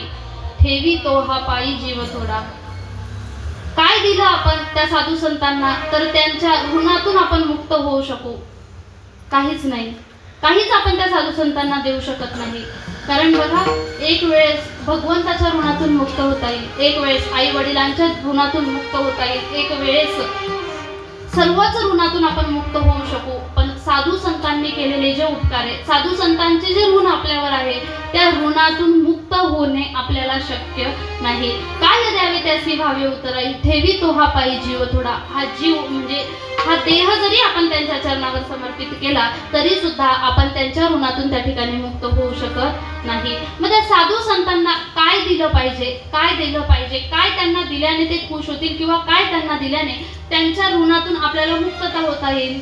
ठेवी तो हा पायी जीव थोडा. काय दिलं आपण त्या साधू संतांना तर त्यांच्या ऋणातून आपण मुक्त होऊ शकू? काहीच नाही. काहीच आपण त्या साधू संतांना देऊ शकत नाही. कारण बघा, एक वेळेस भगवंताच्या ऋणातून मुक्त होता येईल, एक वेळेस आई वडिलांच्या ऋणातून मुक्त होता येईल, एक वेळेस सर्वच ऋणातून आपण मुक्त होऊ शकू. पण साधू संतांनी केलेले जे उपकार आहे, साधू संतांचे जे ऋण आपल्यावर आहे, त्या ऋणातून मुक्त होणे आपल्याला शक्य नाही. काय द्यावे त्यासी व्हावे उतराई ठेवी तो हा पायी जीव थोडा. हा जीव म्हणजे हा देह जरी आपण त्यांच्या चरणावर समर्पित केला तरी सुद्धा आपण त्यांच्या ऋणातून त्या ठिकाणी मुक्त होऊ शकत नाही. मग त्या साधू संतांना काय दिलं पाहिजे, काय दिलं पाहिजे, काय त्यांना दिल्याने ते खुश होतील किंवा काय त्यांना दिल्याने त्यांच्या ऋणातून आपल्याला मुक्तता होता येईल?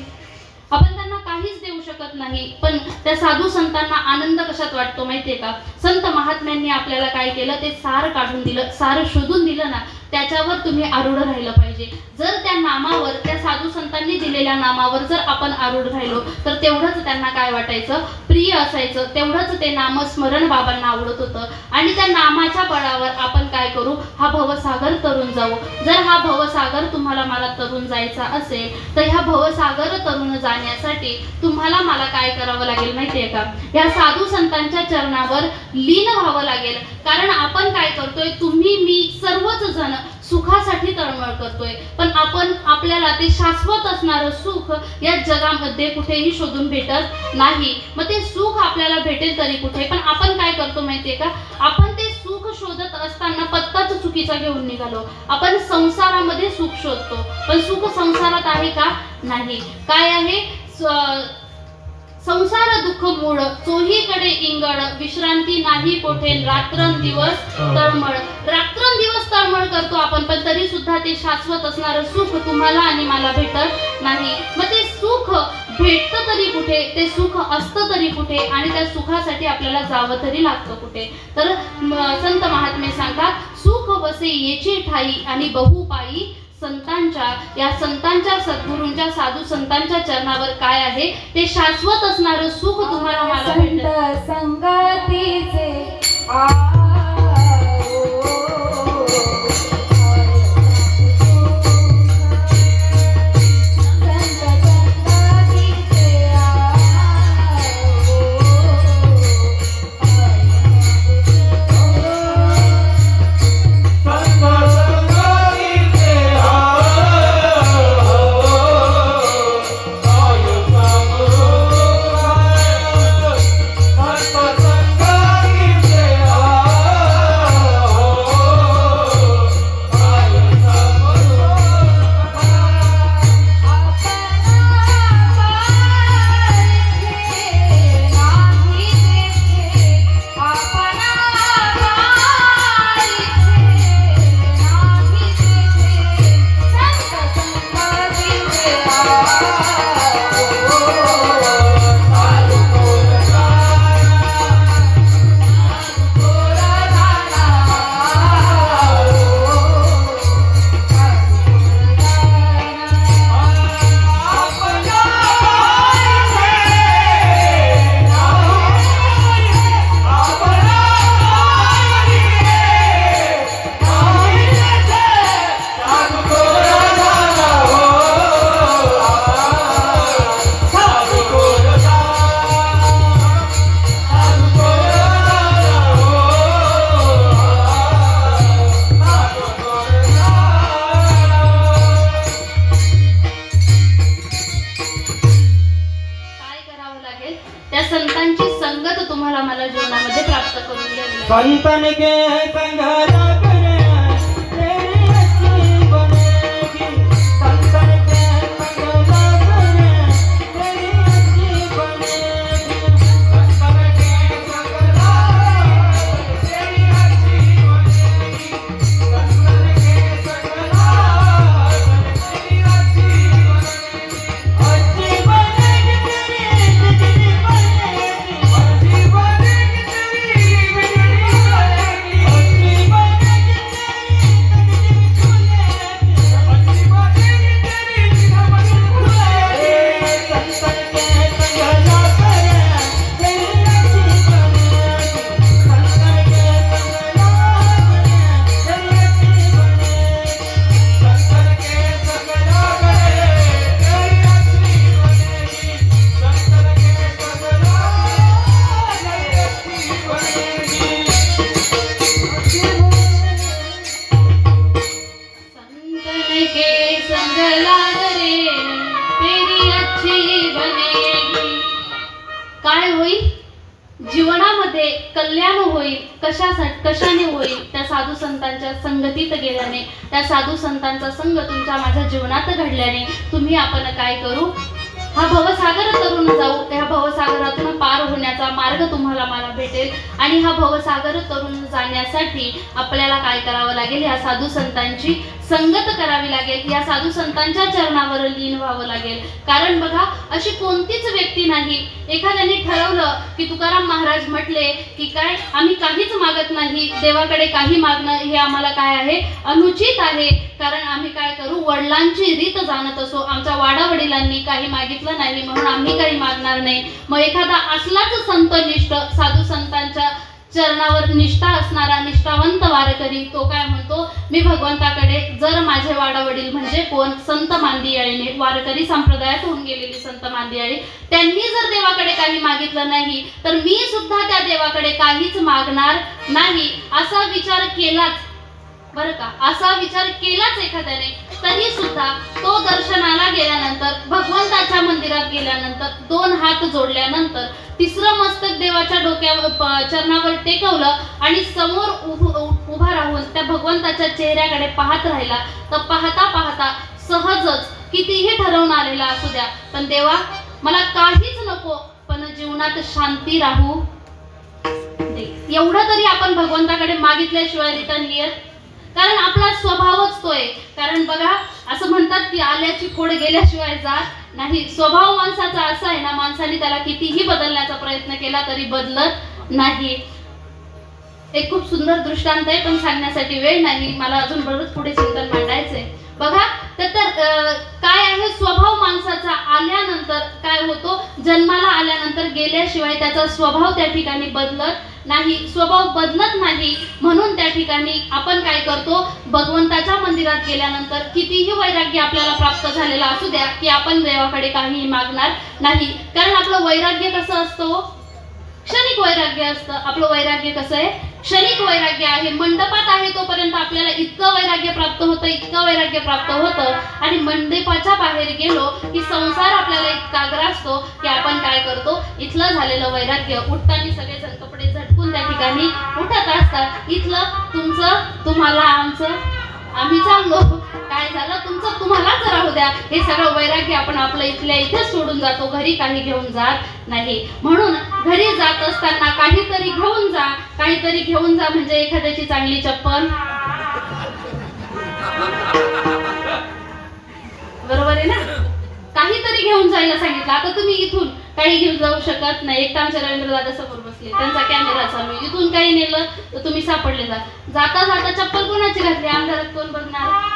आपण त्यांना काहीच देऊ शकत नाही. पण त्या साधू संतांना आनंद कशात वाटतो माहितीये का? संत महात्म्यांनी आपल्याला काय केलं ते सार काढून दिलं, सार शोधून दिलं ना, त्याच्यावर तुम्ही आरूढ राहिलं पाहिजे. जर त्या नामावर, त्या साधू संतांनी दिलेल्या नामावर जर आपण आरूढ राहिलो तर तेवढंच त्यांना काय वाटायचं, प्रिय असायचं, तेवढंच ते नामस्मरण बाबांना आवडत होतं. आणि त्या नामाच्या बळावर आपण काय करू, हा भवसागर तरुण जाऊ. जर हा भवसागर तुम्हाला मला तरुण जायचा असेल तर ह्या भवसागर तरुण जाण्यासाठी तुम्हाला मला काय करावं लागेल माहितीये का? ह्या साधू संतांच्या चरणावर लीन व्हावं लागेल. कारण आपण काय करतोय, तुम्ही मी सर्वच जण सुखासाठी तळमळ करतोय, पण आपण आपल्याला ते शाश्वत असणारं सुख या जगामध्ये कुठेही शोधून भेटत नाही. मग ते सुख आपल्याला भेटेल तरी कुठे, पण आपण काय करतो माहितीये का? आपण ते सुख शोधत असताना पत्ताच चुकीचा घेऊन निघालो. आपण संसारामध्ये सुख शोधतो, पण सुख संसारात आहे का? नाही. काय आहे? संसार दुःख मूळ चोहीकडे इंगळ विश्रांती नाही कोठे रात्रंदिवस तळमळ. रात्रंदिवस तळमळ करतो आपण, पण तरी सुद्धा ते शाश्वत असणारं सुख तुम्हाला आणि मला भेटत नाही. मग ते सुख भेटतं तरी कुठे, ते सुख असतं तरी कुठे, आणि त्या सुखासाठी आपल्याला जावं तरी लागतं कुठे? तर संत महात्मे सांगतात, सुख वसे येची ठाई आणि बहुपायी संतांच्या, या संतांच्या सद्गुरूंच्या साधू संतांच्या चरणावर काय आहे ते शाश्वत असणारं सुख तुम्हाला मला भेटतं. संगतीचे संतन के संग रखने तेरी अच्छी बनेगी. संतन के संग रखने तेरी अच्छी बनेगी. संतन के संग रखने तेरी अच्छी बनेगी. संतन के संग रखने तेरी अच्छी बनेगी. अच्छी बनेगी तेरी जिंदगी बनेगी. अच्छी बनेगी तेरी जिंदगी बनेगी. अच्छी बनेगी जीवनामध्ये कल्याण होईल कशाने होईल? त्या साधू संतांच्या संगतीत गेल्याने, त्या साधू संतांचा संग तुमच्या माझ्या जीवनात घडल्याने तुम्ही आपण काय करू? हा भवसागर तरुण जाऊ. त्या भवसागरातून पार होण्याचा मार्ग तुम्हाला मला भेटेल आणि हा भवसागर तरुण जाण्यासाठी आपल्याला काय करावं लागेल? या साधू संतांची संगत करावी लागेल, या साधू संतांच्या चरणावर लीन व्हावं लागेल. कारण बघा, अशी कोणतीच व्यक्ती नाही, एखाद्याने ठरवलं की तुकाराम महाराज म्हटले की काय आम्ही काहीच मागत नाही, देवाकडे काही मागणं हे आम्हाला काय आहे? अनुचित आहे. कारण आम्ही काय करू? वडिलांची रीत जाणत असो, आमच्या वाडावडिलांनी काही मागितलं नाही म्हणून आम्ही काही मागणार नाही. मग एखादा असलाच संतनिष्ठ, साधू संतांच्या चरणावर निष्ठा असणारा निष्ठावंत वारकरी तो काय म्हणतो? मी भगवंताकडे, जर माझे वाडावडील म्हणजे कोण? संत मांदियाळीने, वारकरी संप्रदायात होऊन गेलेली संत मांदियाळी, त्यांनी जर देवाकडे काही मागितलं नाही तर मी सुद्धा त्या देवाकडे काहीच मागणार नाही, असा विचार केलाच बरं का, असा विचार केलाच एखाद्याने, तरी सुद्धा तो दर्शनाला गेल्यानंतर, भगवंताच्या मंदिरात गेल्यानंतर, 2 हात जोडल्यानंतर, तिसरं मस्तक देवाच्या डोक्यावर चरणावर टेकवलं आणि समोर उभा राहून त्या भगवंताच्या चेहऱ्याकडे पाहत राहिला, तर पाहता पाहता सहजच कितीही ठरवून आलेला असू द्या, पण देवा मला काहीच नको, पण जीवनात शांती राहू दे, एवढं तरी आपण भगवंताकडे मागितल्याशिवाय रिटर्न येत. कारण आपला स्वभावच तो आहे. कारण बघा, असं म्हणतात की आल्याची खोड गेल्याशिवाय जात नाही. स्वभाव माणसाचा असा आहे ना, माणसाने त्याला कितीही बदलण्याचा प्रयत्न केला तरी बदलत नाही. एक खूप सुंदर दृष्टांत आहे, पण सांगण्यासाठी वेळ नाही, मला अजून बरंच पुढे चिंतन मांडायचंय. बघा, तर काय आहे स्वभाव माणसाचा? आल्यानंतर काय होतो? जन्माला आल्यानंतर गेल्याशिवाय त्याचा स्वभाव त्या ठिकाणी बदलत नाही. स्वभाव बदलत नाही म्हणून त्या ठिकाणी आपण काय करतो? भगवंताच्या मंदिरात गेल्यानंतर कितीही वैराग्य आपल्याला प्राप्त झालेला असू द्या की आपण देवाकडे काहीही मागणार नाही. कारण आपलं वैराग्य कसं असतं? क्षणिक वैराग्य असतं. आपलं वैराग्य कसं आहे? क्षणिक वैराग्य आहे. मंडपात आहे तोपर्यंत आपल्याला इतकं वैराग्य प्राप्त होतं, इतकं वैराग्य प्राप्त होतं, आणि मंडपाच्या बाहेर गेलो की संसार आपल्याला इतका ग्रासतो की आपण काय करतो? इथलं झालेलं वैराग्य, उठताना सगळेजण कपडे झटकून त्या ठिकाणी उठत असतात. इथलं तुमचं तुम्हाला, आमचं आम्ही चाललो, काय झालं तुमचं तुम्हालाच राहू द्या, हे सगळं वैराग्य आपण आपलं इथल्या इथेच सोडून जातो, घरी काही घेऊन जात नाही. म्हणून घरी जात असताना काहीतरी घेऊन जा, काहीतरी घेऊन जा. म्हणजे एखाद्याची चांगली चप्पल, बरोबर आहे ना, काहीतरी घेऊन जायला सांगितलं. आता तुम्ही इथून काही घेऊन जाऊ शकत नाही. एक तर आमच्या रवींद्र दादा समोर बसले, त्यांचा कॅमेरा चालू आहे, इथून काही नेलं तर तुम्ही सापडले जाता जाता चप्पल कोणाची घातली? अंधारात कोण बघणार?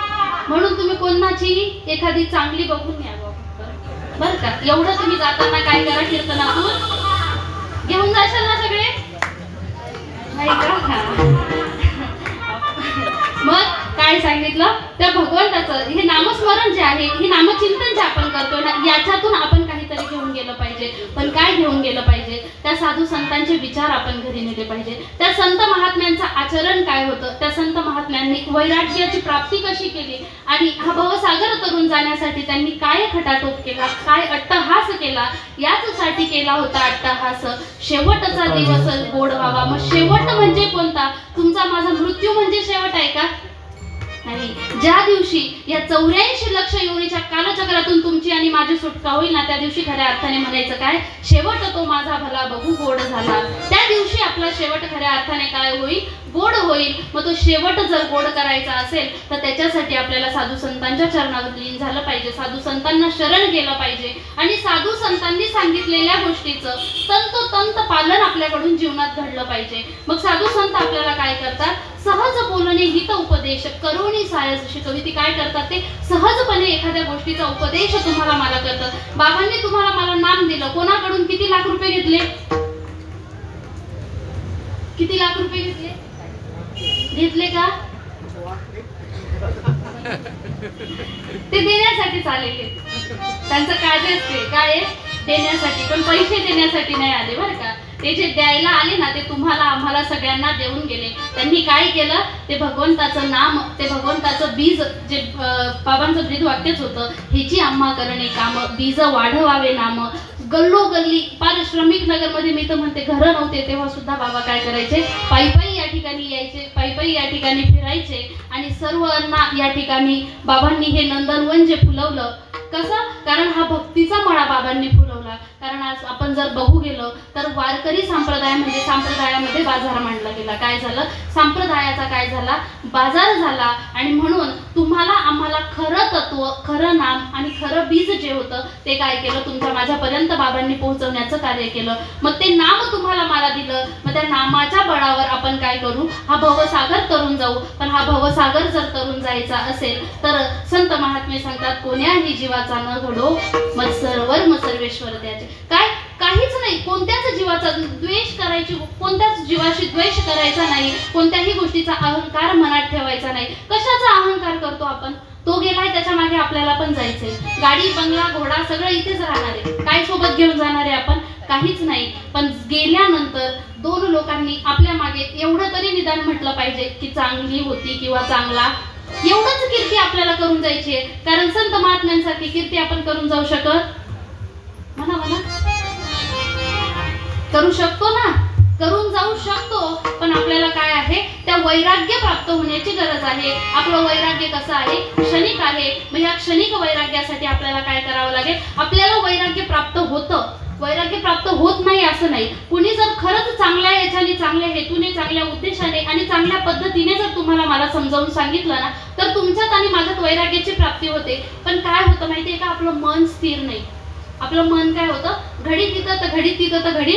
म्हणून तुम्ही कोणाची एखादी चांगली बघून या बरं का. एवढं तुम्ही जाताना काय करा, कीर्तनातून घेऊन जाशाल ना सगळे, नाही का? मग काय सांगितलं? त्या भगवंताचं हे नामस्मरण जे आहे, हे नामचिंतन जे आपण करतोय ना, याच्यातून आपण काहीतरी घेऊन गेलं पाहिजे. पण काय घेऊन गेलं पाहिजे? त्या साधू संतांचे विचार आपण घरी नेले पाहिजे. त्या संत महात्म्यांचं आचरण काय होतं? त्या संत महात्म्यांनी वैराग्याची प्राप्ती कशी केली आणि हा भवसागर तरुण जाण्यासाठी त्यांनी काय खटाटोप केला, काय अट्टहास केला, याचसाठी केला होता अट्टहास. शेवटचा दिवस गोड व्हावा. मग शेवट म्हणजे कोणता? तुमचा माझा मृत्यू म्हणजे शेवट आहे का? नाही. ज्या दिवशी या 84 लक्ष योनीच्या कालचक्रातून तुमची आणि माझी सुटका होईल ना, त्या दिवशी खऱ्या अर्थाने म्हणायचं काय? शेवट तो माझा भला बघू गोड झाला. त्या दिवशी आपला शेवट खऱ्या अर्थाने काय होईल? गोड होईल. मग तो शेवट जर गोड करायचा असेल तर त्याच्यासाठी आपल्याला साधू संतांच्या चरणावर लीन झालं पाहिजे, साधू संतांना शरण गेलं पाहिजे आणि साधू संतांनी सांगितलेल्या गोष्टीचं तंतोतंत पालन आपल्याकडून जीवनात घडलं पाहिजे. मग साधू संत आपल्याला काय करतात? सहज बोलणे हित उपदेश करुणी सायस शिकवी. ती काय करतात? ते सहजपणे एखाद्या गोष्टीचा उपदेश तुम्हाला मला करतात. बाबांनी तुम्हाला मला नाम दिलं, कोणाकडून किती लाख रुपये घेतले? किती लाख रुपये घेतले? घेतले का? ते देण्यासाठी आलेले, त्यांचं कार्य असते काय? देण्यासाठी. पण पैसे देण्यासाठी नाही आले बरं का. ते जे द्यायला आले ना, ते तुम्हाला आम्हाला सगळ्यांना देऊन गेले. त्यांनी काय केलं? ते भगवंताचं नाम, ते भगवंताचं बीज, जे बाबांचं ब्रीद वाक्यच होतं, ह्याची आम्हा करणे काम, बीज वाढवावे नाम. गल्लोगल्ली पारिश्रमिक नगरमध्ये मी तर म्हणते घरं नव्हते तेव्हा सुद्धा बाबा काय करायचे, पायी पायी या ठिकाणी यायचे, पायी पायी या ठिकाणी फिरायचे आणि सर्वांना या ठिकाणी बाबांनी हे नंदनवन जे फुलवलं कसं, कारण हा भक्तीचा मळा बाबांनी फुलवला. कारण आज आपण जर बघू गेलो तर वारकरी संप्रदाय म्हणजे संप्रदायामध्ये बाजार मांडला गेला. काय झालं, संप्रदायाचा काय झाला, बाजार झाला. आणि म्हणून तुम्हाला आम्हाला खरं तत्व, खरं नाम आणि खरं बीज जे होतं ते काय केलं, तुमच्या माझ्यापर्यंत बाबांनी पोहोचवण्याचं कार्य केलं. मग ते नाम तुम्हाला मला दिलं, मग त्या नामाच्या बळावर आपण काय करू, हा भवसागर तरून जाऊ. पण हा भवसागर जर तरून जायचा असेल तर संत महात्मे सांगतात, कोण्याही जीवाचा न घडो मत्सरवर मग सर्वेश्वर त्याचे. काय, काहीच नाही, कोणत्याच जीवाचा द्वेष करायची, कोणत्याच जीवाशी द्वेष करायचा नाही, कोणत्याही गोष्टीचा अहंकार मनात ठेवायचा नाही. कशाचा अहंकार करतो आपण, तो गेलाय त्याच्या मागे आपल्याला पण जायचंय. गाडी बंगला घोडा सगळं इथेच राहणार आहे, काय सोबत घेऊन जाणार आहे आपण, काहीच नाही. पण गेल्यानंतर दोन लोकांनी आपल्या मागे एवढं तरी निदान म्हटलं पाहिजे की चांगली होती किंवा चांगला, एवढंच कीर्ती आपल्याला करून जायची आहे. कारण संत महात्म्यांसारखी कीर्ती आपण करून जाऊ शकत, म्हणा म्हणा, करू शकतो ना, करून जाऊ शकतो. पण आपल्याला काय आहे, त्या वैराग्य प्राप्त होण्याची गरज आहे. आपलं वैराग्य कसं आहे, क्षणिक आहे. मग या क्षणिक वैराग्यासाठी आपल्याला काय करावं लागेल, आपल्याला वैराग्य प्राप्त होतं, वैराग्य प्राप्त होत नाही असं नाही. कुणी जर खरंच चांगल्या याच्याने, चांगल्या हेतूने, चांगल्या उद्देशाने आणि चांगल्या पद्धतीने जर तुम्हाला मला समजावून सांगितलं ना तर तुमच्यात आणि माझ्यात वैराग्याची प्राप्ती होते. पण काय होतं माहितीये का, आपलं मन स्थिर नाही. आपलं मन काय होतं, घडी तिथं तर घडी तिथं तर घडी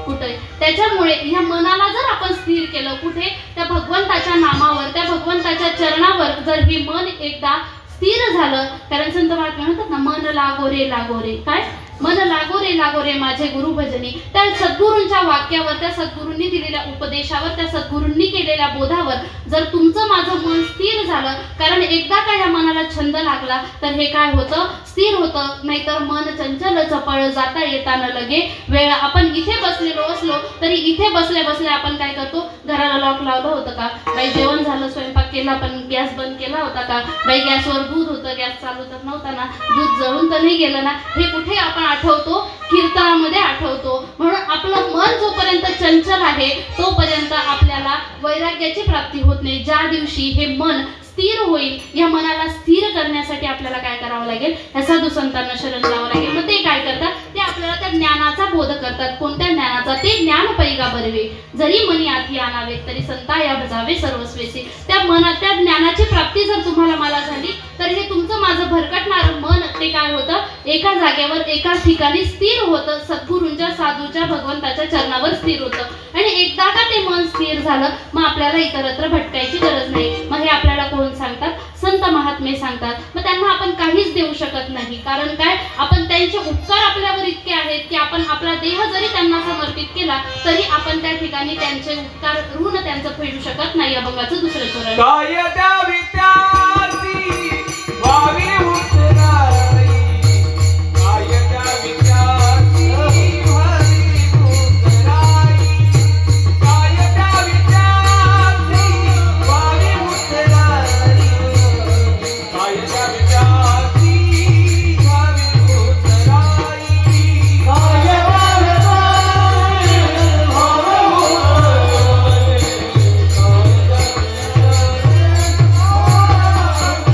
कुठे. त्याच्यामुळे ह्या मनाला जर आपण स्थिर केलं कुठे, त्या भगवंताच्या नामावर, त्या भगवंताच्या चरणावर जर हे मन एकदा स्थिर झालं. कारण संत महात्मे म्हणतात ना, मन लागो रे काय, मन लागो रे माझे गुरु भजनी. त्या सद्गुरूंच्या वाक्यावर, त्या सद्गुरूंनी दिलेल्या उपदेशावर, त्या सद्गुरूंनी केलेल्या बोधावर जर तुमचं माझं मन स्थिर झालं, कारण एकदा का ह्या मनाला छंद लागला तर हे काय होतं, स्थिर होतं. नाहीतर मन चंचल चपळ जाता येता न लगे. वेळ आपण इथे बसलेलो असलो तरी इथे बसल्या बसल्या आपण काय करतो, घराला लॉक लावलं होतं का, बाई जेवण झालं, स्वयंपाक केला पण गॅस बंद केला होता का, बाई गॅसवर दूध होतं, गॅस चालू तर नव्हता ना, दूध जळून तर नाही गेलं ना, हे कुठे आपण आठवतो, कीर्तनामध्ये आठवतो. म्हणून आपलं मन जोपर्यंत चंचल आहे तोपर्यंत आपल्याला वैराग्याची प्राप्ती होत नाही. ज्या दिवशी हे मन स्थिर होईल, या मनाला स्थिर करण्यासाठी आपल्याला काय करावं लागेल, ह्या साधू संतांना शरण जावं लागेल. मग ते काय करतात, ते आपल्याला त्या ज्ञानाचा बोध करतात. कोणत्या ज्ञानाचा, ते ज्ञान पैगा बरवे जरी मनी आधी आणावे तरी संता या भजावे सर्वस्वेसी. त्या मनात, त्या ज्ञानाची प्राप्ती जर तुम्हाला मला झाली तर हे तुमचं माझं भरकटणारं मन ते काय होतं, एका जागेवर एकाच ठिकाणी स्थिर होतं, सद्गुरूंच्या, साधूच्या, भगवंताच्या चरणावर स्थिर होतं. आणि एकदा का ते मन स्थिर झालं मग आपल्याला इतरत्र भटकायची गरज नाही. मग हे आपल्याला कोण सांगतात, संत महात्मे सांगतात. मग त्यांना आपण काहीच देऊ शकत नाही. कारण काय, आपण त्यांचे उपकार आपल्यावर इतके आहेत की आपण आपला देह जरी त्यांना समर्पित केला तरी आपण त्या ठिकाणी त्यांचे उपकार, ऋण त्यांचं फेडू शकत नाही. अभंगाचं दुसरं चरण, काय द्यावी त्यासी व्हावी उतराई, काय द्यावी त्यासी व्हावी उतराई, काय द्यावी त्यासी व्हावी उतराई, काय द्यावी त्यासी व्हावी उतराई, काय द्यावी त्यासी व्हावी उतराई.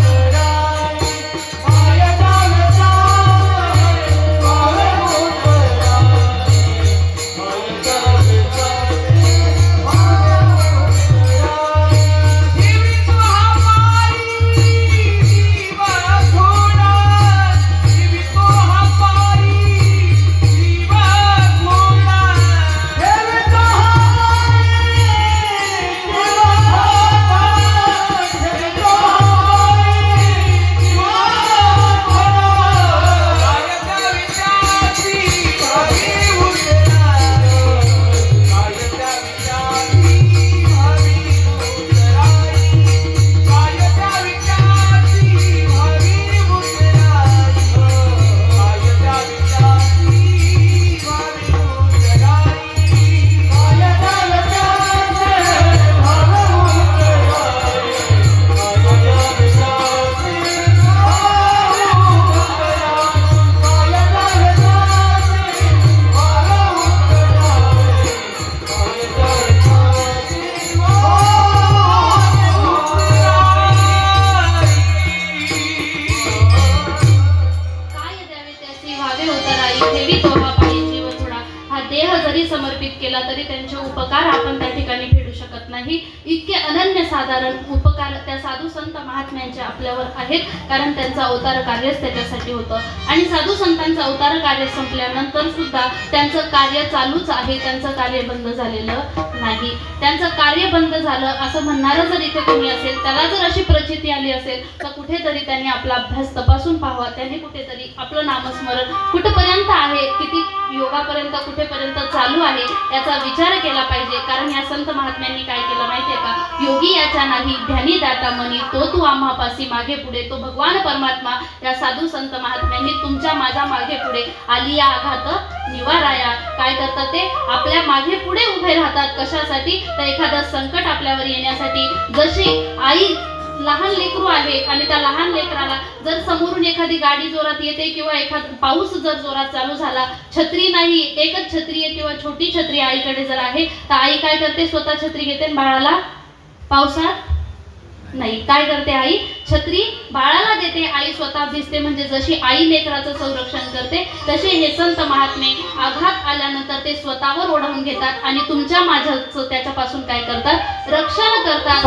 अर्पित केला तरी त्यांचे उपकार आपण त्या ठिकाणी फेडू शकत नाही. इतके अनन्य साधारण उपकार त्या साधू संत महात्म्यांचे आपल्यावर आहेत, कारण त्यांचं अवतार कार्यच त्याच्यासाठी होतं. आणि साधू संतांचं अवतार कार्य संपल्यानंतर सुद्धा त्यांचं कार्य चालूच आहे, त्यांचं कार्य बंद झालेलं नाही. त्यांचं कार्य बंद झालं असं म्हणणारं जर इथे कोणी असेल, त्याला जर अशी प्रचिती आली असेल तर कुठेतरी त्यांनी आपला अभ्यास तपासून पाहावा. त्यांनी कुठेतरी आपलं नामस्मरण कुठपर्यंत आहे, किती योगापर्यंत कुठेपर्यंत चालू आहे याचा विचार केला पाहिजे. कारण या संत महात्म्यांनी काय केलं माहितीये का? योगी याच्या नाही ध्यानी दाता मनी, तो तू आम्हापासी मागे पुढे. तो भगवान परमात्मा या साधू संत महात्म्यांनी तुमच्या माझ्या मागे पुढे आली या आघात निवाराया. काय करतात ते? आपल्या मागे पुढे उभे राहतात. कशासाठी? तर एखादं संकट आपल्यावर येण्यासाठी. जशी आई लहान लेकरू आहे आणि त्या लहान लेकराला जर समोरून एखादी गाडी जोरात येते किंवा एखादा पाऊस जर जोरात चालू झाला, छत्री नाही, एकच छत्री आहे किंवा छोटी छत्री आईकडे जर आहे, तर आई काय करते? स्वतः छत्री घेते, बाळाला पावसात नाही काय करते? आई छत्री बाळाला देते, आई स्वतः भिजते. म्हणजे जशी आई लेकराचं संरक्षण करते तसे हे संत महात्मे आघात आल्यानंतर ते स्वतःवर ओढवून घेतात आणि तुमच्या माझ्याचं त्याच्यापासून काय करतात? रक्षण करतात.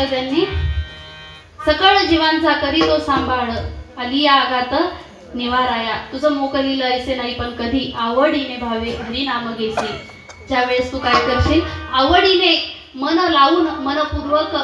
त्यांनी सकळ जीवांचा करी तो सांभाळ, आली या आघात निवाराया. तुझं मोकलीला ऐसे नाही पण कधी आवडीने भावे हरी नाम घेसी. ज्यावेळेस तू काय करशील? आवडीने मन लावून मनपूर्वक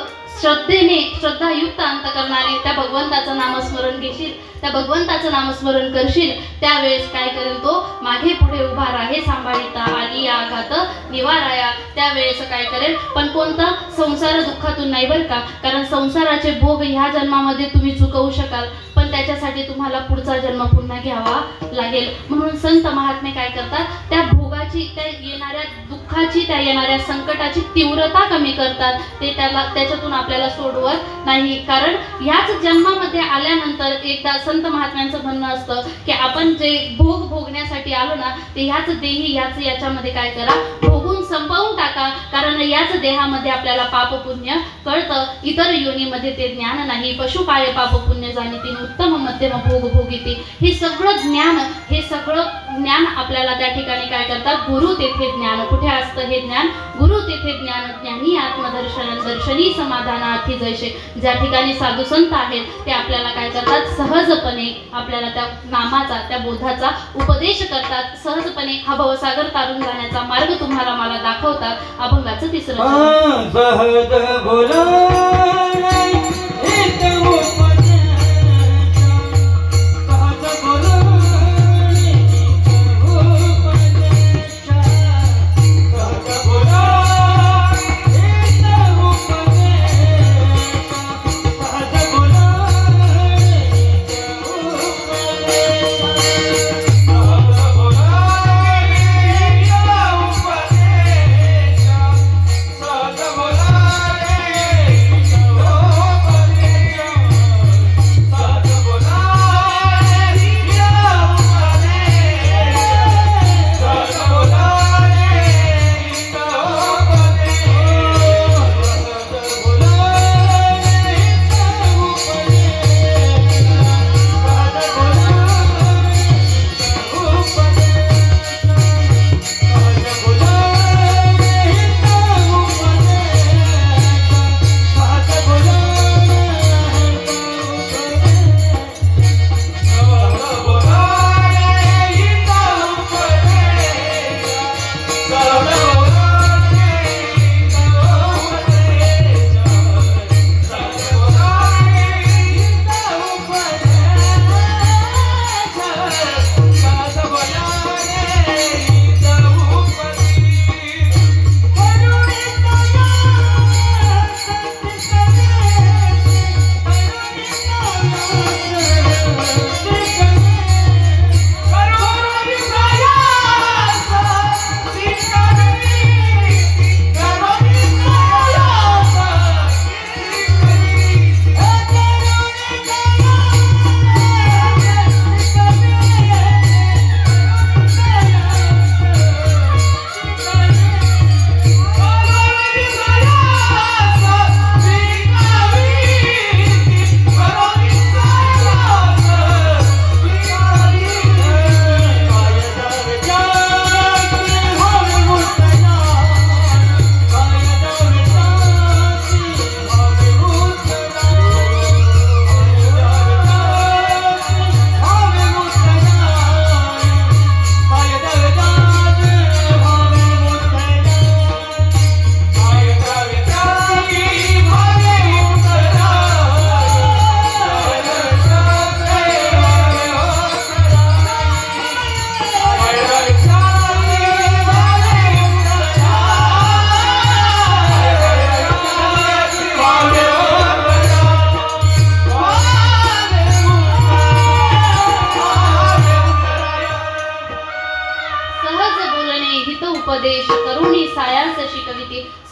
श्रद्धेने श्रद्धायुक्त अंतकरणाने त्या भगवंताचं नामस्मरण घेशील, त्या भगवंताचं नामस्मरण करशील, त्यावेळेस काय करेल? तो मागे पुढे उभा राहे सांभाळिता, आली या आघात निवाराया. त्यावेळेस काय करेल? पण कोणतं? संसार दुःखातून नाही बरं का, कारण संसाराचे भोग ह्या जन्मामध्ये तुम्ही चुकवू शकाल, पण त्याच्यासाठी तुम्हाला पुढचा जन्म पुन्हा घ्यावा लागेल. म्हणून संत महात्मे काय करतात? त्या भोगाची, त्या येणाऱ्या दुःखाची, त्या येणाऱ्या संकटाची तीव्रता कमी करतात. ते त्याच्यातून आपल्याला सोडवत नाही. कारण ह्याच जन्मामध्ये आल्यानंतर एकदा संत महात्म्यांचं म्हणणं असतं की आपण जे भोग भोगण्यासाठी आलो ना, ते ह्याच देही ह्याच याच्यामध्ये काय करा? भोगून संपवून टाका. कारण याच देहामध्ये आपल्याला पाप पुण्य कळतं, इतर योनीमध्ये ते ज्ञान नाही. पशु काय पाप पुण्य जाणीती, उत्तम मध्यम भोग भोगिती. हे सगळं ज्ञान, हे सगळं ज्ञान आपल्याला त्या ठिकाणी काय करतात? गुरु तेथे ज्ञान. कुठे असतं हे ज्ञान? गुरु तेथे ज्ञान. ज्ञानी आत्मदर्शन दर्शनी समाधानार्थी जैसे. ज्या ठिकाणी साधू संत आहेत ते आपल्याला काय करतात? सहजपणे आपल्याला त्या नामाचा, त्या बोधाचा उपदेश करतात. सहजपणे हा भवसागर तारून जाण्याचा मार्ग तुम्हाला मला दाखवतात. अभंगाचं तिसरं सहज बोला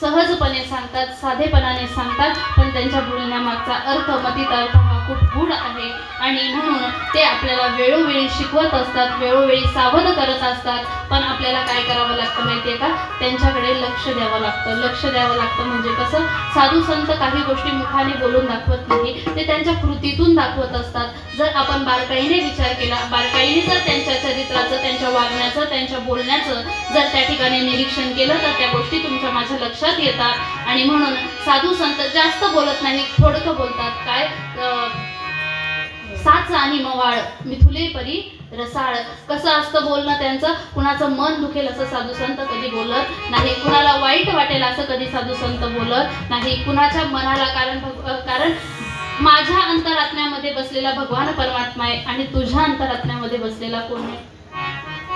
सहजपणे सांगतात, साधेपणाने सांगतात, पण त्यांच्या बोलण्यामागचा अर्थ, मतितार्थ हा खूप गूढ आहे. आणि म्हणून ते आपल्याला वेळोवेळी शिकवत असतात, वेळोवेळी सावध करत असतात. पण आपल्याला काय करावं लागतं माहिती आहे का? त्यांच्याकडे लक्ष द्यावं लागतं. लक्ष द्यावं लागतं म्हणजे कसं? साधू संत काही गोष्टी मुखाने बोलून दाखवत नाही, ते त्यांच्या कृतीतून दाखवत असतात. जर आपण बारकाईने विचार केला, बारकाईने जर त्यांच्या चरित्राचं, त्यांच्या वागण्याचं, त्यांच्या बोलण्याचं जर त्या ठिकाणी निरीक्षण केलं तर त्या गोष्टी तुमच्या माझ्या लक्षात येतात. आणि म्हणून साधू संत जास्त बोलत नाही, थोडकं बोलतात. काय? साच आणि मवाळ मिथुले परी रसाळ. कसं असतं बोलणं त्यांचं? कुणाचं मन दुखेल असं साधू संत कधी बोलत नाही, कुणाला वाईट वाटेल असं कधी साधू संत बोलत नाही. कुणाच्या मनाला, कारण माझ्या अंतरात्म्यामध्ये बसलेला भगवान परमात्मा आहे आणि तुझ्या अंतरात्म्यामध्ये बसलेला कोण आहे?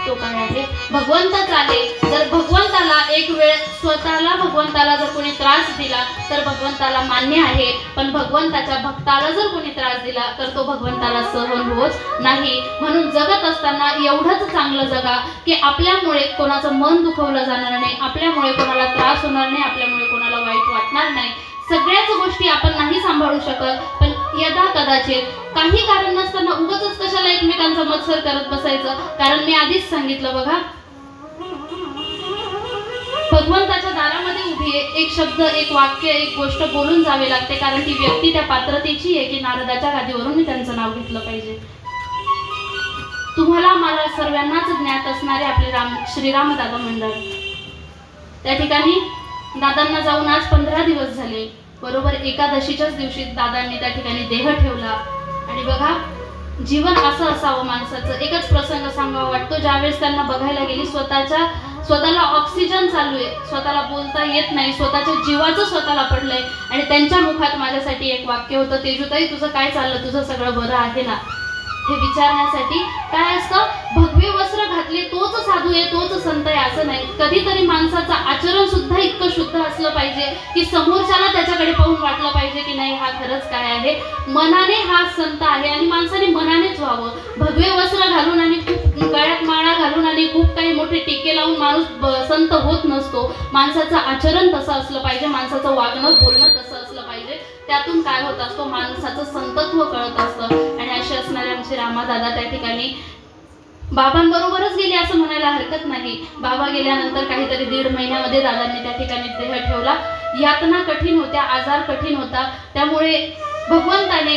तो काय आहे? भगवंतच आहे. जर भगवंताला एक वेळ स्वतःला भगवंताला जर कोणी त्रास दिला तर भगवंताला मान्य आहे, पण भगवंताच्या भक्ताला जर कोणी त्रास दिला तर तो भगवंताला सहन होत नाही. म्हणून जगत असताना एवढंच चांगलं जगा की आपल्यामुळे कोणाचं मन दुखवलं जाणार नाही, आपल्यामुळे कोणाला त्रास होणार नाही, आपल्यामुळे कोणाला वाईट वाटणार नाही. सगळ्याच गोष्टी आपण नाही सांभाळू शकत, पण यदा कदाचित काही कारण नसताना उगाचच कशाला एकमेकांचा मत्सर करत बसायचं? कारण मी आधीच सांगितलं बघा, भगवंताच्या दारामध्ये उभी आहे, एक शब्द, एक वाक्य, एक गोष्ट बोलून जावे लागते. कारण ती व्यक्ती त्या पात्रतेची आहे की नारदाच्या गादीवरून मी त्यांचं नाव घेतलं पाहिजे. तुम्हाला मला सर्वांनाच ज्ञात असणारे आपले श्रीराम दादा मंडळ, त्या ठिकाणी दादांना जाऊन आज 15 दिवस झाले. बरोबर एकादशीच्याच दिवशी दादांनी त्या ठिकाणी देह ठेवला. आणि बघा, जीवन असं असावं माणसाचं. एकच प्रसंग सांगावा वाटतो, ज्यावेळेस त्यांना बघायला गेली, स्वतःला ऑक्सिजन चालू आहे, स्वतःला बोलता येत नाही, स्वतःच्या जीवाचं स्वतःला पडलंय. आणि त्यांच्या मुखात माझ्यासाठी एक वाक्य होतं, तेजूताई तुझं काय चाललं, तुझं सगळं बरं आहे ना? हे विचारण्यासाठी काय असतं? भगवे वस्त्र घातले तोच साधू आहे, तोच संत आहे असं नाही. कधीतरी माणसाचं आचरण सुद्धा इतकं शुद्ध असलं पाहिजे की समोरच्याला त्याच्याकडे पाहून वाटलं पाहिजे की नाही हा खरंच काय आहे, मनाने हा संत आहे. आणि माणसाने मनानेच व्हावं. भगवे वस्त्र घालून आणि खूप गळ्यात माळा घालून आणि खूप काही मोठे टिके लावून माणूस संत होत नसतो. माणसाचं आचरण तसं असलं पाहिजे, माणसाचं वागणं बोलणं तसं असलं पाहिजे. त्यातून काय होत असतो? माणसाचं संतत्व कळत असतं. आणि असे असणारे आमचे रामादादा त्या ठिकाणी बाबांबरोबरच गेले असं म्हणायला हरकत नाही. बाबा गेल्यानंतर काहीतरी 1.5 महिन्यामध्ये दादांनी त्या ठिकाणी देह ठेवला. यातना कठीण होत्या, आजार कठीण होता. त्यामुळे भगवंताने,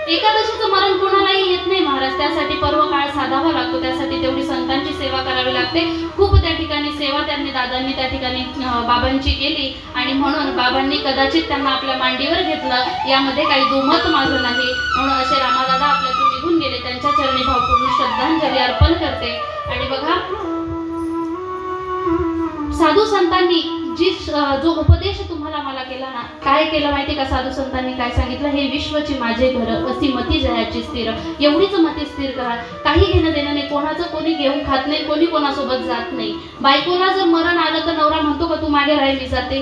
एकादशीचं मरण कोणालाही येत नाही महाराज, त्यासाठी पर्व काळ साधावा लागतो, त्यासाठी तेवढी संतांची सेवा करावी लागते. खूप त्या ठिकाणी सेवा दादांनी त्या ठिकाणी बाबांची केली. आणि म्हणून बाबांनी कदाचित त्यांना आपल्या मांडीवर घेतलं, यामध्ये काही दुमत माझं नाही. म्हणून असे रामादादा आपल्यातून निघून गेले. त्यांच्या चरणी भावपूर्ण श्रद्धांजली अर्पण करते. आणि बघा, साधू संतांनी जो उपदेश तुम्हाला मला केला ना, काय केलं माहिती का? साधू संतांनी काय सांगितलं? हे विश्वची माझे घर, अशी मती जयाची स्थिर. एवढीच मती स्थिर करा. काही घेणं देणं नाही, कोणाचं कोणी घेऊन खात नाही, कोणी कोणासोबत जात नाही. बायकोला जर मरण आलं तर नवरा म्हणतो का तू मागे राह मी जाते,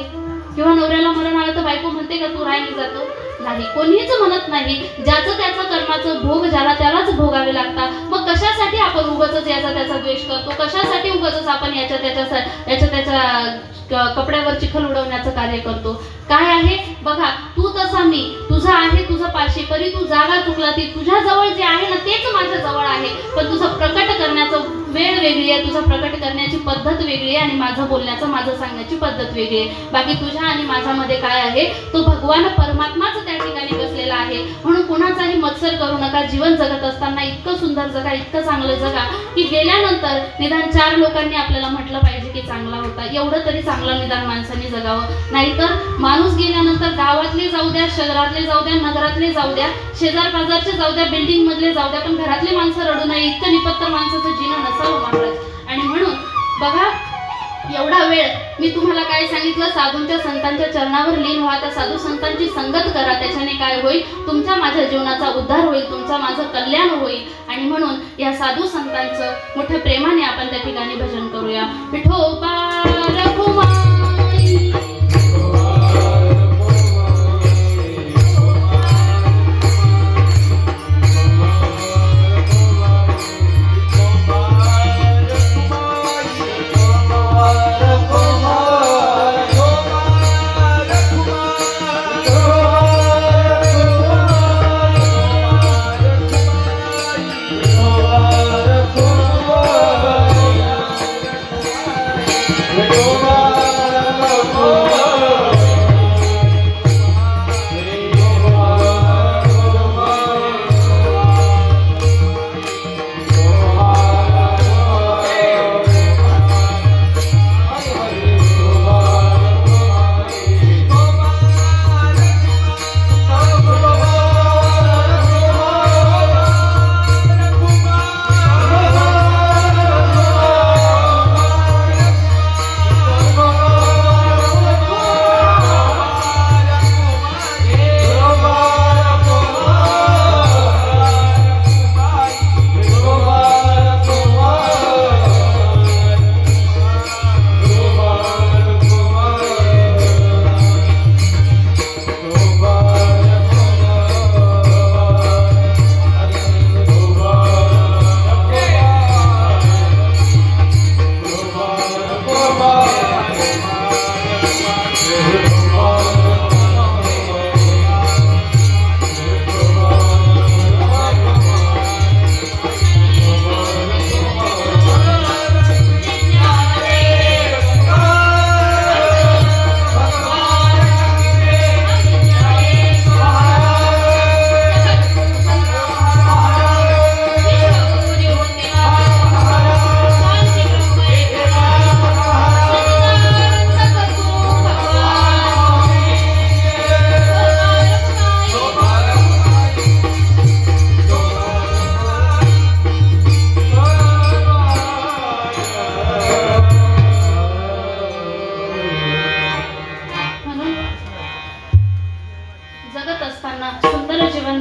किंवा नवऱ्याला मरण आलं तर बायको म्हणते का तू राह मी जातो? नाही, कोणीच म्हणत नाही. ज्याचं त्याचं कर्माचं भोग ज्याला त्यालाच भोगावे लागतात. मग कशासाठी आपण उगाचच याचा त्याचा द्वेष करतो? कशासाठी उगाचच आपण याच्या त्याच्या कपड्यावर चिखल उडवण्याचं कार्य करतो? काय आहे बघा, तू तसा मी, तुझा आहे तुझं पाशी, परी तू जागा चुकला ती. तुझ्या जवळ जे आहे ना तेच माझ्या जवळ आहे, पण तुझं प्रकट करण्याचं वेळ वेगळी आहे, तुझं प्रकट करण्याची पद्धत वेगळी आहे, आणि माझं बोलण्याचं, माझं सांगण्याची पद्धत वेगळी आहे. बाकी तुझ्या आणि माझ्यामध्ये काय आहे? तो भगवान परमात्माच त्या ठिकाणी बसलेला आहे. म्हणून कुणाचाही मत्सर करू नका. जीवन जगत असताना इतकं सुंदर जगा, इतकं चांगलं जगा की गेल्यानंतर निदान 4 लोकांनी आपल्याला म्हटलं पाहिजे की चांगला होता. एवढं तरी चांगलं निदान माणसांनी जगावं. नाहीतर माणूस गेल्यानंतर गावातले जाऊ द्या, शहरातले जाऊ द्या, नगरातले जाऊ द्या, शेजार पाजारचे जाऊ द्या, बिल्डिंग मधले जाऊ द्या, पण घरातले माणसं रडू नये. इतकं निपत्तर माणसाचं जीवन नसावं महाराज. आणि म्हणून बघा, एवढा वेळ मी तुम्हाला काय सांगितलं? साधूंच्या संतांच्या चरणावर लीन व्हा, त्या साधू संतांची संगत करा. त्याच्याने काय होईल? तुमच्या माझ्या जीवनाचा उद्धार होईल, तुमचं माझं कल्याण होईल. आणि म्हणून या साधू संतांचं मोठ्या प्रेमाने आपण त्या ठिकाणी भजन करूया. विठोबा रखुमाई,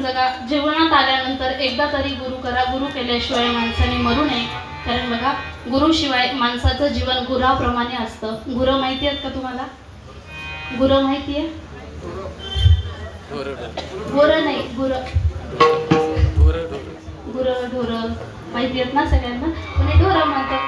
जगा. जीवनात आल्यानंतर एकदा तरी गुरु करा. गुरु केल्याशिवाय माणसाने मरू नये. कारण बघा, गुरुशिवाय माणसाचं जीवन गुराप्रमाणे असतं. गुरं माहिती आहेत का तुम्हाला? गुरं माहिती आहे? गुरं नाही, गुरं गुरं ढोरं माहिती आहेत ना सगळ्यांना? कोणी ढोरं म्हणतात,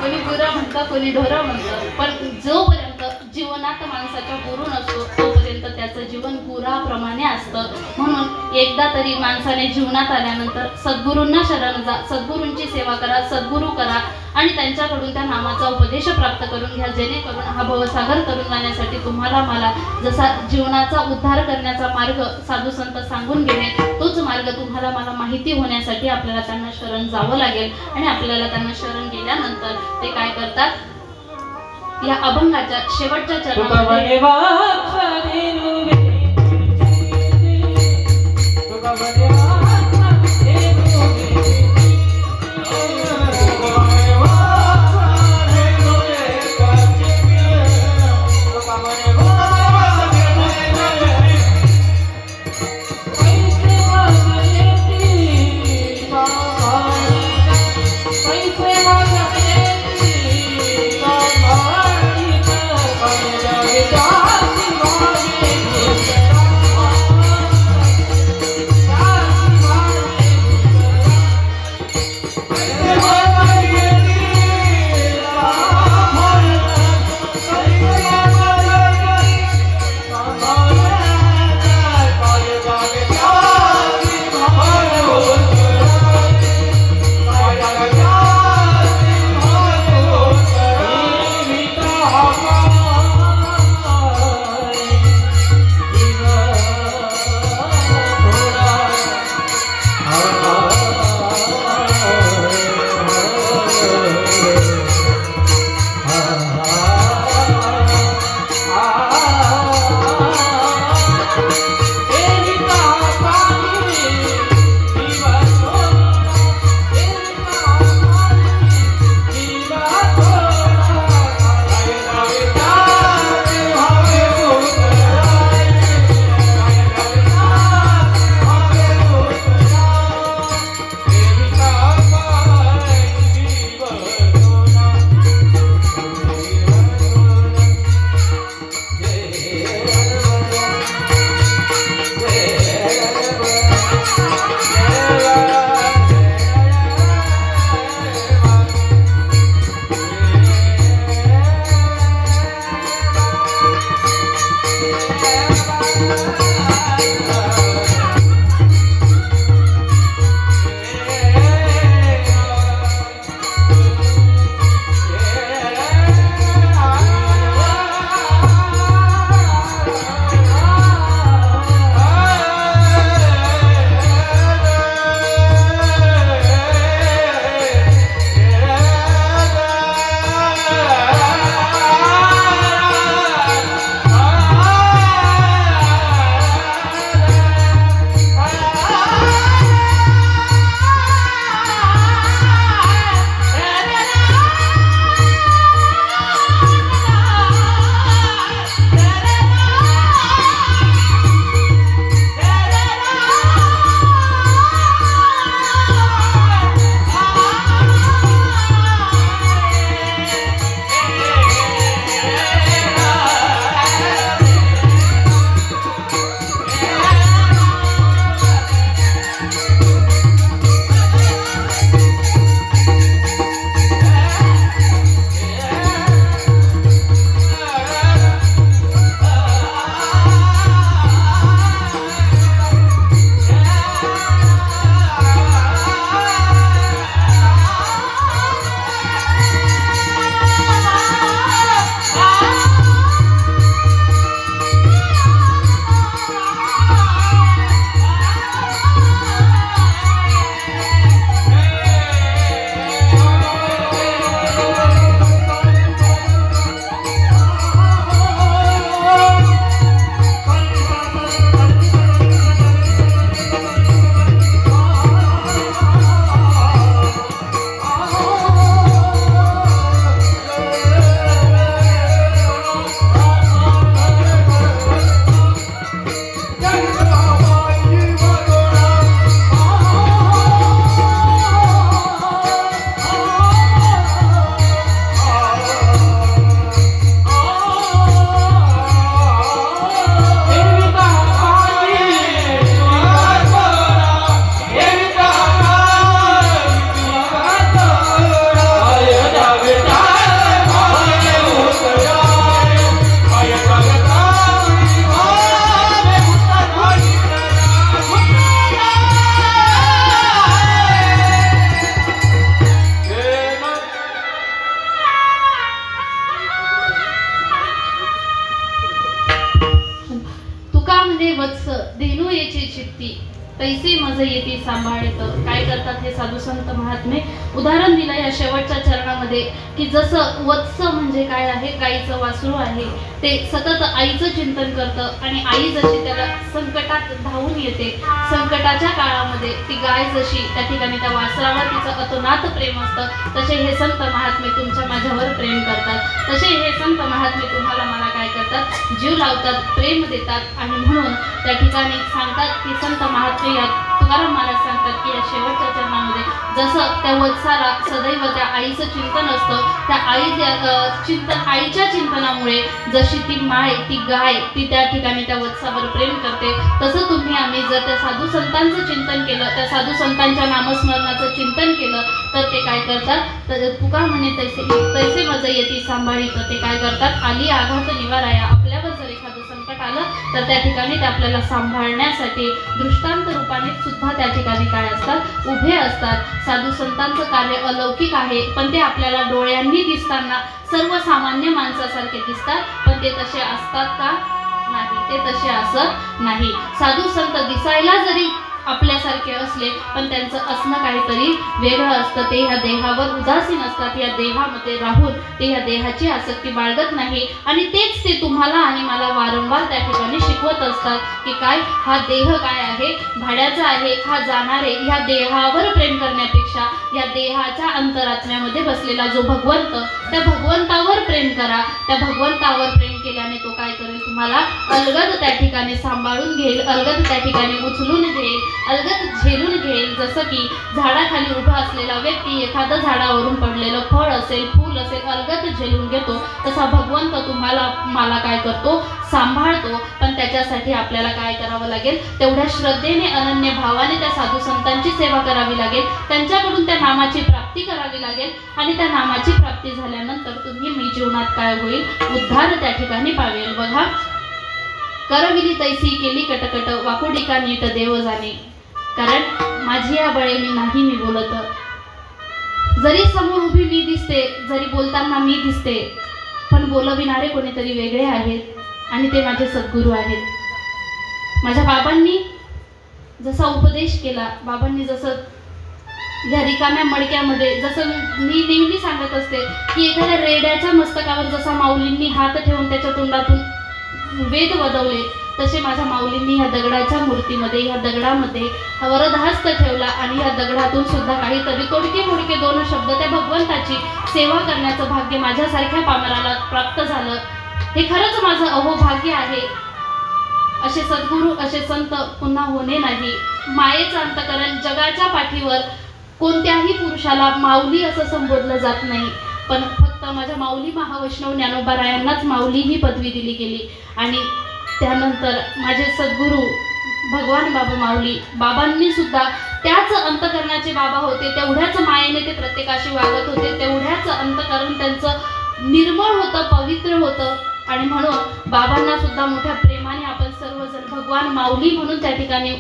कोणी गुरं म्हणतं, कोणी ढोरं म्हणतं. पण जोपर्यंत जीवनात माणसाच्या गुरु नसतो तोपर्यंत त्याचं जीवन गुराप्रमाणे असतं. म्हणून एकदा तरी माणसाने जीवनात आल्यानंतर सद्गुरूंना शरण जा, सद्गुरूंची सेवा करा, सद्गुरू करा आणि त्यांच्याकडून त्या नामाचा उपदेश प्राप्त करून घ्या. जेणेकरून हा भवसागर तरुण जाण्यासाठी तुम्हाला मला जसा जीवनाचा उद्धार करण्याचा मार्ग साधू संत सांगून गेले, तोच मार्ग तुम्हाला मला माहिती होण्यासाठी आपल्याला त्यांना शरण जावं लागेल. आणि आपल्याला त्यांना शरण गेल्यानंतर ते काय करतात? या अभंगाच्या शेवटच्या चरणामध्ये जैसी चित्ती तैसे मज येती सांभाळित. काय करतात हे साधू संत महात्मे? उदाहरण दिलं या शेवटच्या चरणामध्ये की जसं वत्स म्हणजे काय आहे, गाईचं वासरू आहे, ते सतत आईचं चिंतन करतं आणि आई जशी त्याला संकटात धावून येते, संकटाच्या काळामध्ये ती गाय जशी त्या ठिकाणी त्या वासरावर तिचं अतोनात प्रेम असतं, तसे हे संत महात्मे तुमच्या माझ्यावर प्रेम करतात. तसे हे संत महात्मे तुम्हाला मला काय करतात, जीव लावतात, प्रेम देतात. आणि म्हणून त्या ठिकाणी सांगतात की संत महात्मे या तुकाराम महाराज सांगतात की या शेवटच्या चरणामध्ये जसं त्या वत्साला सदैव त्या आईचं चिंतन असतं, त्या आईच्या चिंतनामुळे जशी ती माय, ती गाय, ती त्या ठिकाणी त्या वत्सावर प्रेम करते, तसं तुम्ही आम्ही जर त्या साधू संतांचं चिंतन केलं, त्या साधू संतांच्या नामस्मरणाचं चिंतन केलं तर ते काय करतात, तर तुका म्हणे तैसे मज येती सांभाळीत. ते काय करतात, आली आघात निवाराया. आपल्यावर जर एखादं संकट आलं तर त्या ठिकाणी ते आपल्याला सांभाळण्यासाठी दृष्टांत रूपाने सुद्धा त्या ठिकाणी काय असतात, उभे असतात. साधू संतांचं कार्य अलौकिक आहे, पण ते आपल्याला डोळ्यांनी दिसताना सर्वसामान्य माणसासारखे दिसतात, पण ते तसे असतात का? नाही, ते तसे असत नाही. साधू संत दिसायला जरी आपल्यासारखे असले पण त्यांचं असणं काहीतरी वेगळं असतं. ते ह्या देहावर उदासीन असतात, या देहामध्ये राहून ते ह्या देहाची आसक्ती बाळगत नाही. आणि तेच ते तुम्हाला आणि मला वारंवार त्या ठिकाणी शिकवत असतात की काय, हा देह काय आहे, भाड्याचा आहे, हा जाणारे. ह्या देहावर प्रेम करण्यापेक्षा या देहाच्या अंतरात्म्यामध्ये बसलेला जो भगवंत, त्या भगवंतावर प्रेम करा. त्या भगवंतावर प्रेम केल्याने तो काय करेल, तुम्हाला अलगद त्या ठिकाणी सांभाळून घेईल, अलगद त्या ठिकाणी उचलून घेईल, अलगद झेलून घेईल. जसं की झाडाखाली उभा असलेला व्यक्ती एखादं झाडावरून पडलेलं फळ असेल, फूल असेल, अलगद झेलून घेतो, तसा भगवंत तुम्हाला मला काय करतो, सांभाळतो. पण त्याच्यासाठी आपल्याला काय करावं लागेल, तेवढ्या श्रद्धेने, अनन्य भावाने त्या साधू संतांची सेवा करावी लागेल, त्यांच्याकडून त्या नामाची प्राप्ती करावी लागेल. आणि त्या नामाची प्राप्ती झाल्यानंतर तुम्ही मी जीवनात काय होईल, उद्धार त्या ठिकाणी पावेल. बघा, करविली तैसी केली कटकट, वाकुडिका नीट देव जाणे. कारण माझी या बळेनी नाही मी बोलत, जरी समोर उभी मी दिसते, जरी बोलताना मी दिसते, पण बोलविणारे कोणीतरी वेगळे आहेत आणि ते माझे सद्गुरू आहेत. माझ्या बाबांनी जसा उपदेश केला, बाबांनी जसं या रिकाम्या मडक्यामध्ये, जसं मी नेहमी सांगत असते की एखाद्या रेड्याच्या मस्तकावर जसा माऊलींनी हात ठेवून त्याच्या तोंडातून वेद वदवले, तसे माझ्या माऊलींनी ह्या दगडाच्या मूर्तीमध्ये, ह्या दगडामध्ये वरदहस्त ठेवला आणि ह्या दगडातून सुद्धा काहीतरी तोडके मोडके दोन शब्द त्या भगवंताची सेवा करण्याचं भाग्य माझ्यासारख्या पामराला प्राप्त झालं. हे खरंच माझं अहोभाग्य आहे. असे सद्गुरू, असे संत पुन्हा होणे नाही. मायेचं अंतकरण, जगाच्या पाठीवर कोणत्याही पुरुषाला माऊली असं संबोधलं जात नाही, पण फक्त माझ्या माऊली महावैष्णव ज्ञानोबारायांनाच माऊली ही पदवी दिली गेली. आणि त्यानंतर माझे सद्गुरू भगवान बाबा माऊली बाबांनी सुद्धा त्याच अंतकरणाचे बाबा होते, तेवढ्याच मायेने ते प्रत्येकाशी वागत होते, तेवढ्याच अंतकरण त्यांचं निर्मळ होतं, पवित्र होतं. आणि म्हणून बाबांना सुद्धा मोठ्या प्रेमाने आपण सर्वजण भगवान माऊली म्हणून त्या ठिकाणी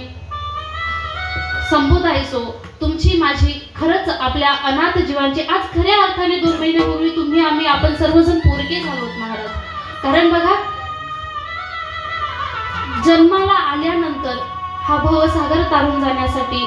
संबोधायचो. तुमची माझी खरंच आपल्या अनाथ जीवांची आज खऱ्या अर्थाने 2 महिन्यापूर्वी तुम्ही आम्ही आपण सर्वजण पोरके झालोत महाराज. कारण बघा, जन्माला आल्यानंतर हा भवसागर तारून जाण्यासाठी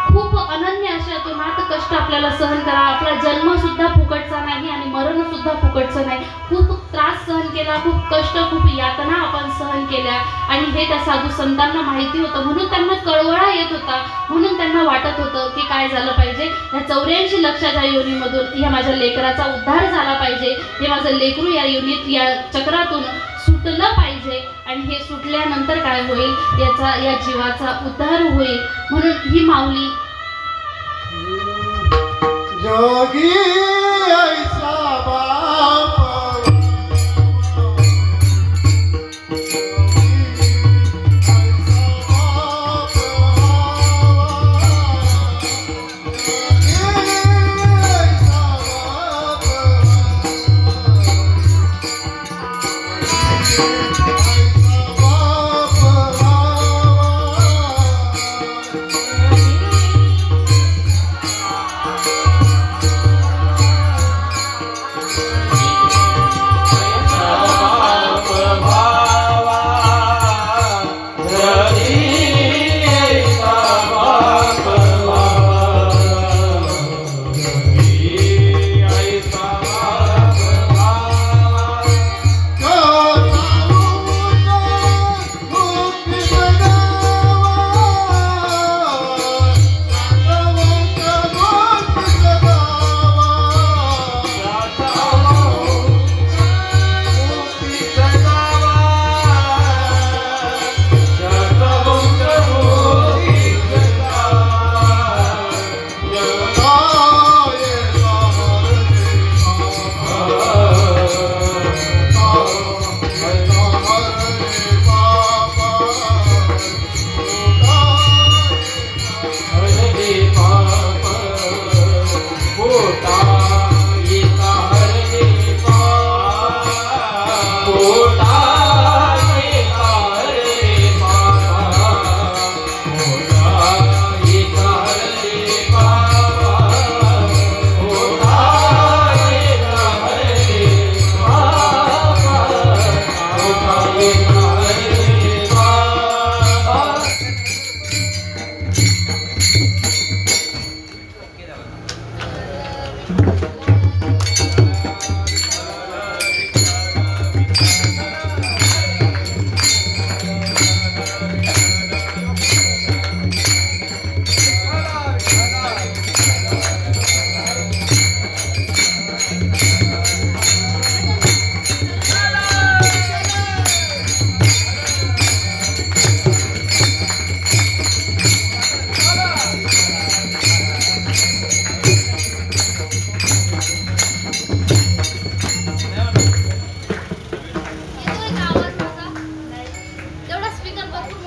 खूप अनन्य असे अतोनात कष्ट आपल्याला सहन करा. आपला जन्म सुद्धा फुकटचा नाही आणि मरण सुद्धा फुकटचं नाही. खूप त्रास सहन केला, खूप कष्ट, खूप यातना आपण सहन केल्या. आणि हे त्या साधू संतांना माहिती होतं, म्हणून त्यांना कळवळा येत होता, म्हणून त्यांना वाटत होतं की काय झालं पाहिजे, या 84 लक्षाच्या योनीमधून या माझ्या लेकराचा उद्धार झाला पाहिजे, हे माझं लेकरू या योनीत, या चक्रातून सुटलं पाहिजे. आणि हे सुटल्यानंतर काय होईल, या जीवाचा उद्धार होईल. म्हणून ही माऊली जोगी